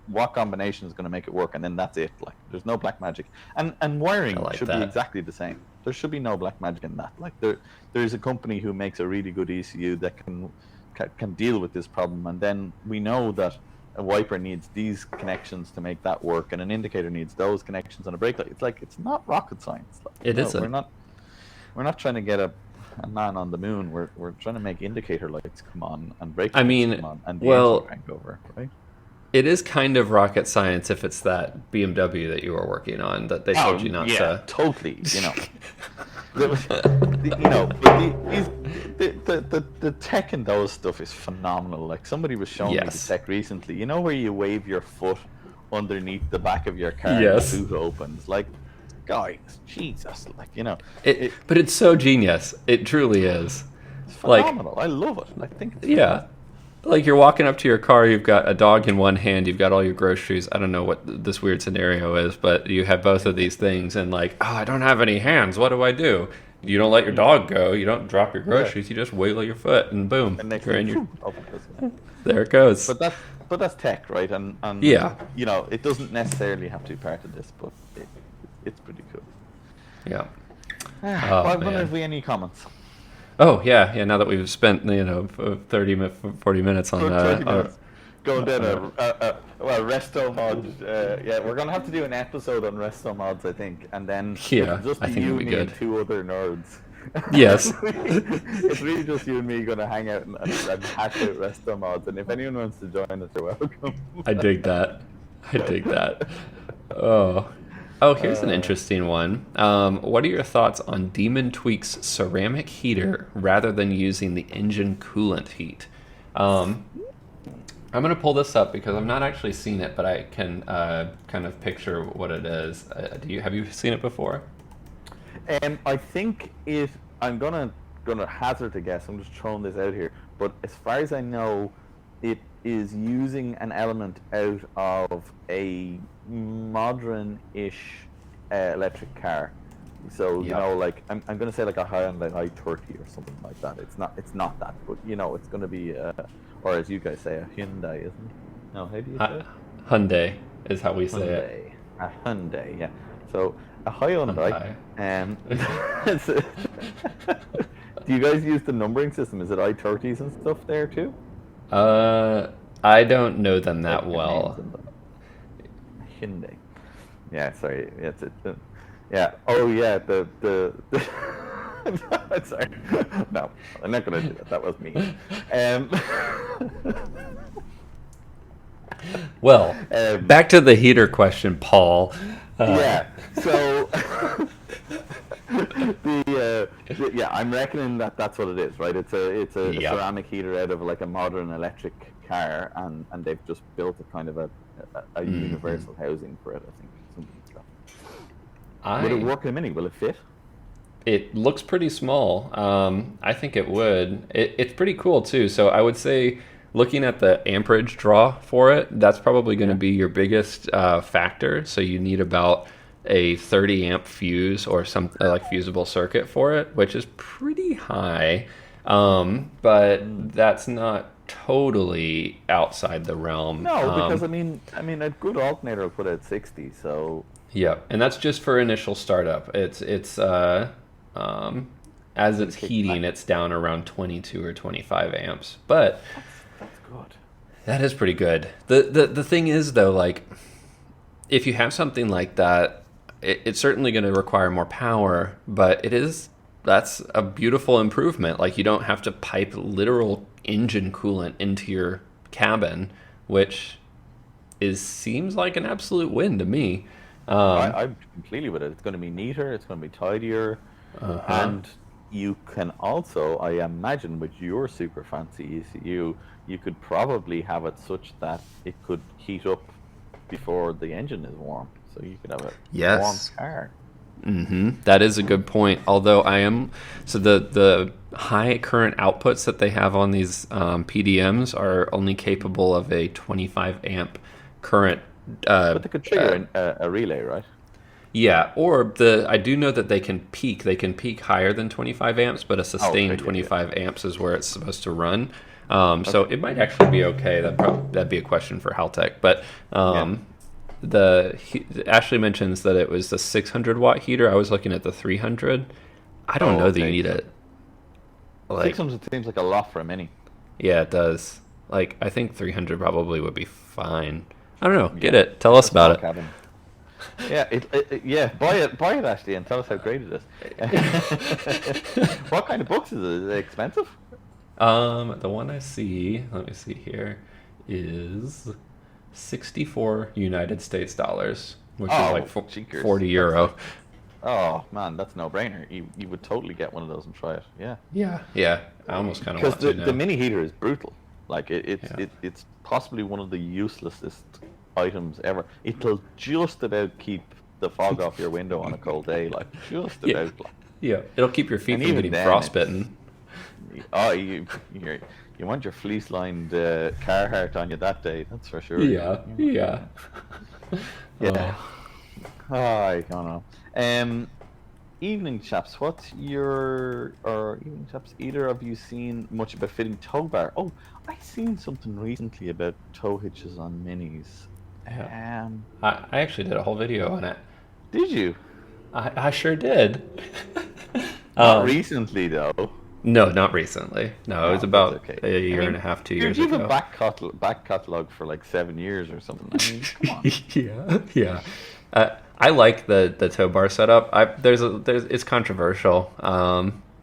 what combination is going to make it work, and then that's it. Like, there's no black magic, and wiring should be exactly the same. There should be no black magic in that. Like, there is a company who makes a really good ECU that can deal with this problem, and then we know that a wiper needs these connections to make that work, and an indicator needs those connections, and a brake light. It's not rocket science. Like, it isn't. We're not trying to get a and Man on the Moon, we're trying to make indicator lights come on and brake I lights mean, come on and the well, engine crank over, right? it is kind of rocket science if it's that BMW that you were working on that they told you not to. Totally. There was, but the tech in those stuff is phenomenal. Like somebody was showing me the tech recently. You know where you wave your foot underneath the back of your car Yes. and the boot opens? Like, guys, Jesus, But it's so genius. It truly is. it's phenomenal. I love it. I think it's fantastic. Like you're walking up to your car, you've got a dog in one hand, you've got all your groceries. I don't know what this weird scenario is, but you have both of these things, and like, oh, I don't have any hands. What do I do? You don't let your dog go. You don't drop your groceries. You just wiggle your foot, and boom, And next you're in thing, your. There it goes. But that's tech, right? And Yeah. it doesn't necessarily have to be part of this, but it's pretty cool. Yeah. Well, I wonder man. if we have any comments. Oh yeah. Now that we've spent 40 minutes on 30 minutes going down a Restomod. Yeah, we're gonna have to do an episode on Restomods, I think, and then Yeah, just I think you, it'd be me, good. and two other nerds. Yes. It's really just you and me gonna hang out and hash out Restomods, and if anyone wants to join us, you're welcome. I dig that. Oh, here's an interesting one. What are your thoughts on Demon Tweak's ceramic heater rather than using the engine coolant heat? I'm going to pull this up because I've not actually seen it, but I can kind of picture what it is. Have you seen it before? I think I'm gonna hazard a guess. I'm just throwing this out here, but as far as I know, it is using an element out of a modern-ish electric car. So like I'm gonna say like a Hyundai i30 or something like that. It's not that, but it's gonna be or as you guys say, a Hyundai, isn't it? No, how do you say it? Hyundai is how we say it. A Hyundai, yeah. So a Hyundai. Do you guys use the numbering system? Is it i30s and stuff there too? I don't know them that well. Hyundai. Yeah, sorry. Yeah. Oh, yeah. The sorry. No, I'm not gonna do that. That was me. Well, back to the heater question, Paul. Yeah. So. Yeah, I'm reckoning that's what it is, right? It's a ceramic heater out of like a modern electric car, and they've just built a kind of a universal housing for it. I think something like that. Would it work in a Mini? Will it fit? It looks pretty small. I think it would. It's pretty cool too. So I would say, looking at the amperage draw for it, that's probably going to be your biggest factor. So you need about a 30 amp fuse or some like fusible circuit for it, which is pretty high, but that's not totally outside the realm. No, because I mean a good alternator will put out 60. So yeah, and that's just for initial startup. It's as it's heating, it's down around 22 or 25 amps, but that's good. That is pretty good. The thing is though, like if you have something like that, it's certainly going to require more power, but that's a beautiful improvement. Like you don't have to pipe literal engine coolant into your cabin, which seems like an absolute win to me. I'm completely with it. It's going to be neater. It's going to be tidier, and you can also, I imagine, with your super fancy ECU, you could probably have it such that it could heat up before the engine is warm. So you could have a warm car. That is a good point. Although the high current outputs that they have on these PDMs are only capable of a 25 amp current. But they could trigger a relay, right? Yeah, or I do know that they can peak. They can peak higher than 25 amps, but a sustained 25 amps is where it's supposed to run. So it might actually be okay. That'd be a question for Haltech, but. Ashley mentions that it was the 600 watt heater. I was looking at the 300. I don't know that you need it. 600 seems like a lot for a Mini. Yeah, it does. Like I think 300 probably would be fine. I don't know. Get it. Tell us about it. Yeah, yeah, buy it, Ashley, and tell us how great it is. What kind of books is it? Is it expensive? The one I see, let me see here, is 64 United States dollars, which is like cheekers. 40 euro. Oh man, that's no brainer. You would totally get one of those and try it. Yeah. Yeah. I almost kind of want to Because now. the mini heater is brutal. Like Yeah. it's possibly one of the uselessest items ever. It'll just about keep the fog off your window on a cold day, like just Yeah. about. Like. Yeah, it'll keep your feet And from even getting then, frostbitten. Oh, you want your fleece-lined Carhartt on you that day. That's for sure. Yeah. Yeah. Oh, I don't know. Evening chaps, evening chaps, either of you seen much about fitting tow bar? Oh, I seen something recently about tow hitches on minis. Yeah. I actually did a whole video on it. Did you? I sure did. Not recently though. No, not recently. No, it was about a year and a half, 2 years You have ago. a back catalog for like 7 years or something. I mean, come on. Yeah. I like the tow bar setup. It's controversial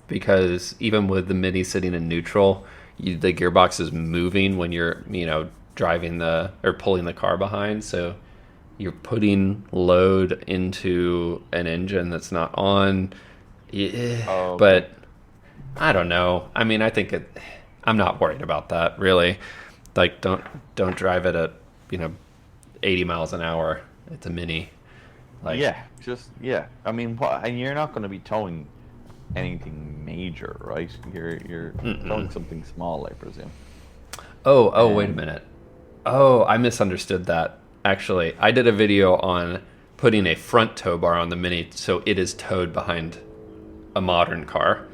because even with the Mini sitting in neutral, the gearbox is moving when you're driving or pulling the car behind. So you're putting load into an engine that's not on. Yeah, but I don't know. I mean, I'm not worried about that really. Like, don't drive it at 80 miles an hour. It's a Mini. Like, I mean, and you're not going to be towing anything major, right? You're towing something small, I presume. Wait a minute. Oh, I misunderstood that. Actually, I did a video on putting a front tow bar on the Mini so it is towed behind a modern car.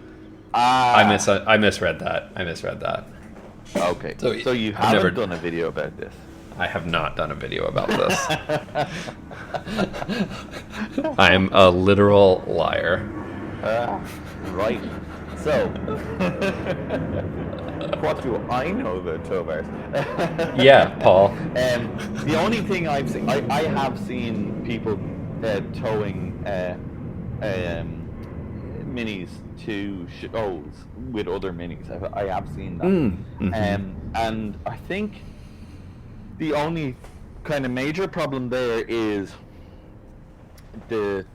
I misread that. Okay. So you haven't done a video about this? I have not done a video about this. I am a literal liar. Right. So, what do I know about tow bars? Yeah, Paul. The only thing I've seen, I have seen people towing minis to shows with other minis. I have seen that. And I think the only kind of major problem there is the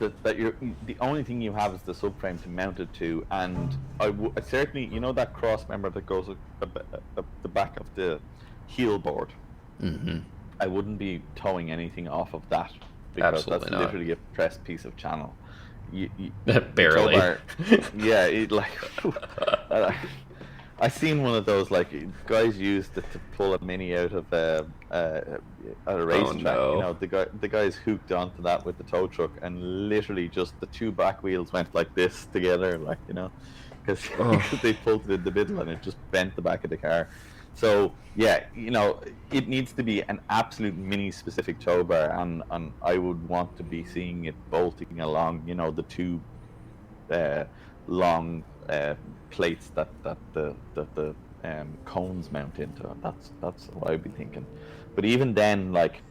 only thing you have is the subframe to mount it to, and I certainly, that cross member that goes at the back of the heel board. I wouldn't be towing anything off of that because Absolutely that's not. literally a pressed piece of channel. Barely. I seen one of those, like, guys used it to pull a Mini out of at a racetrack. No. The guys hooked onto that with the tow truck, and literally just the two back wheels went like this together, like, because they pulled it in the middle and it just bent the back of the car. So yeah, it needs to be an absolute Mini specific tow bar, and I would want to be seeing it bolting along, the two long plates that the cones mount into. That's what I'd be thinking. But even then, like,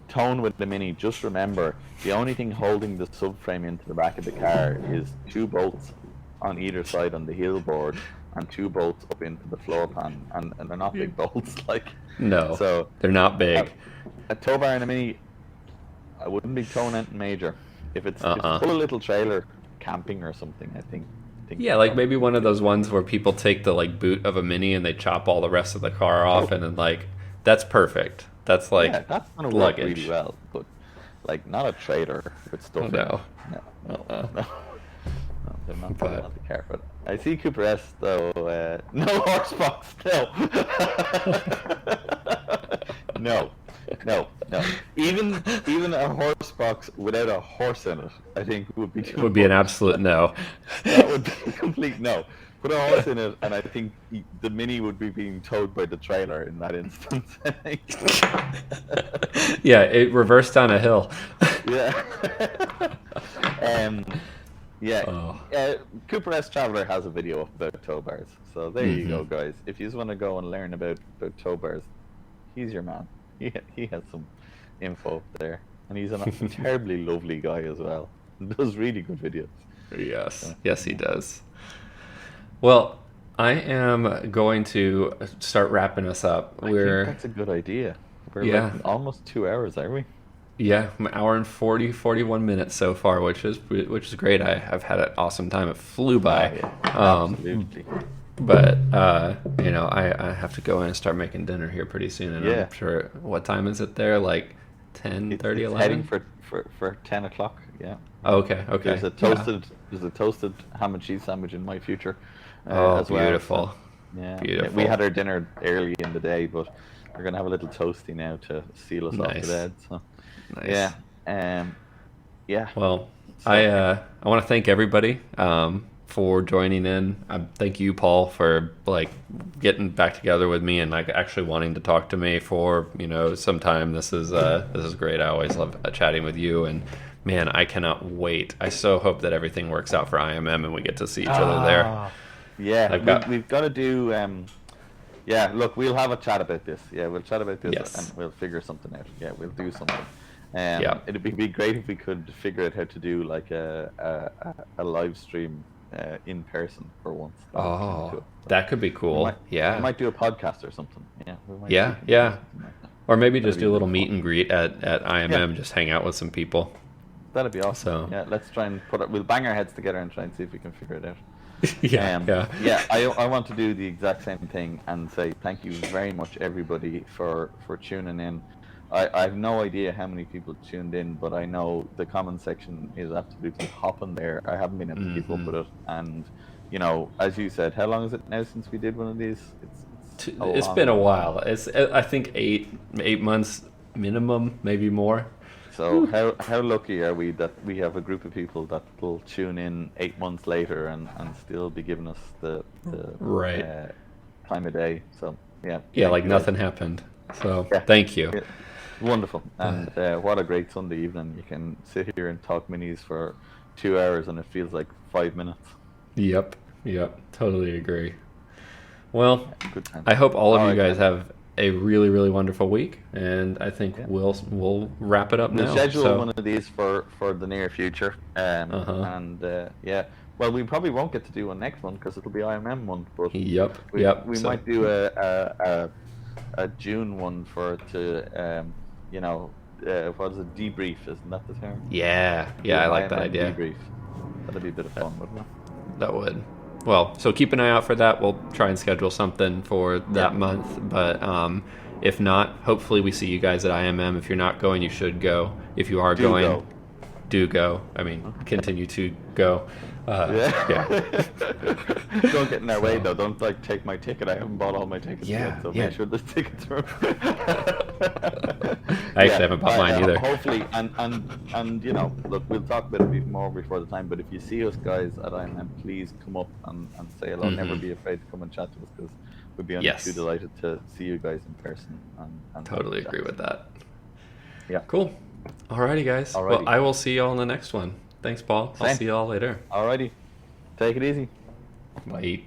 towing with the Mini, just remember the only thing holding the subframe into the back of the car is 2 bolts on either side on the heel board and 2 bolts up into the floor pan, and they're not big bolts, like. No, so they're not big. A tow bar in a Mini, I wouldn't be towing anything major. If it's full of little trailer camping or something, I think. Yeah, like maybe one of those ones where people take the boot of a Mini and they chop all the rest of the car off, and then that's perfect. That's that's gonna work luggage. really well, but not a trailer with stuff. No. No, they're not going to care. But I see Cooper S though. No horse box. No. No. Even a horse box without a horse in it, I think would be an absolute no. That would be a complete no. Put a horse in it, and I think the Mini would be being towed by the trailer in that instance. I think. Yeah, it reversed down a hill. Yeah. Cooper S Traveler has a video about tow bars, so there you go, guys. If you just want to go and learn about tow bars, he's your man. He has some info there. and he's a terribly lovely guy as well. He does really good videos. Yes, yes, he does. Well, I am going to start wrapping us up. I think that's a good idea. We're like almost 2 hours, are we? Yeah, an hour and 41 minutes so far, which is great. I've had an awesome time. It flew by. Absolutely. But I have to go in and start making dinner here pretty soon, and I'm sure. What time is it there? Like 10:30, 11? Heading for 10 o'clock. Yeah. Oh, okay. There's a toasted ham and cheese sandwich in my future. As well. Beautiful. So, beautiful. We had our dinner early in the day, but we're gonna have a little toasty now to seal us off to bed. So, nice. Yeah. Well, I want to thank everybody for joining in. Thank you, Paul, for getting back together with me and actually wanting to talk to me for some time. This is great. I always love chatting with you, and man, I cannot wait. I so hope that everything works out for IMM and we get to see each other there. Yeah, we've got to do. Look, we'll have a chat about this. Yeah, we'll chat about this and we'll figure something out. Yeah, we'll do something. It'd be great if we could figure out how to do like a live stream in person for once. That could be cool. We might do a podcast or something. Yeah. Or maybe just do a little meet and greet at IMM. Just hang out with some people. That'd be awesome. So, let's try and we'll bang our heads together and try and see if we can figure it out. I want to do the exact same thing and say thank you very much everybody for tuning in. I have no idea how many people tuned in, but I know the comment section is absolutely hopping there. I haven't been able to keep up with it, and as you said, how long is it now since we did one of these? It's been a while. It's I think 8 months minimum, maybe more. So how lucky are we that we have a group of people that will tune in 8 months later and still be giving us the time of day. So nothing happened. So thank you. Yeah. Wonderful. And what a great Sunday evening. You can sit here and talk minis for 2 hours and it feels like 5 minutes. Yep. Totally agree. Well, good time. I hope all of you guys have a really, really wonderful week, and I think we'll wrap it up now. We'll schedule one of these for the near future. Well, we probably won't get to do one next one because it'll be IMM one. But we might do a June one what is it, debrief, isn't that the term? Yeah, I like that idea. Debrief. That'd be a bit of fun, wouldn't it? That would. Well, so keep an eye out for that. We'll try and schedule something for that month. But if not, hopefully we see you guys at IMM. If you're not going, you should go. If you are going, do go. I mean, continue to go. Don't get in our way though. Don't take my ticket. I haven't bought all my tickets yet, so make sure the tickets are. I actually haven't bought mine either. Hopefully, and look, we'll talk about it more before the time. But if you see us guys at IMM, please come up and say hello. Never be afraid to come and chat to us because we'd be only too delighted to see you guys in person. And totally agree with that. Yeah. Cool. Alrighty, guys. Alrighty. Well, I will see you all in the next one. Thanks, Paul. I'll see you all later. Alrighty. Take it easy. Bye.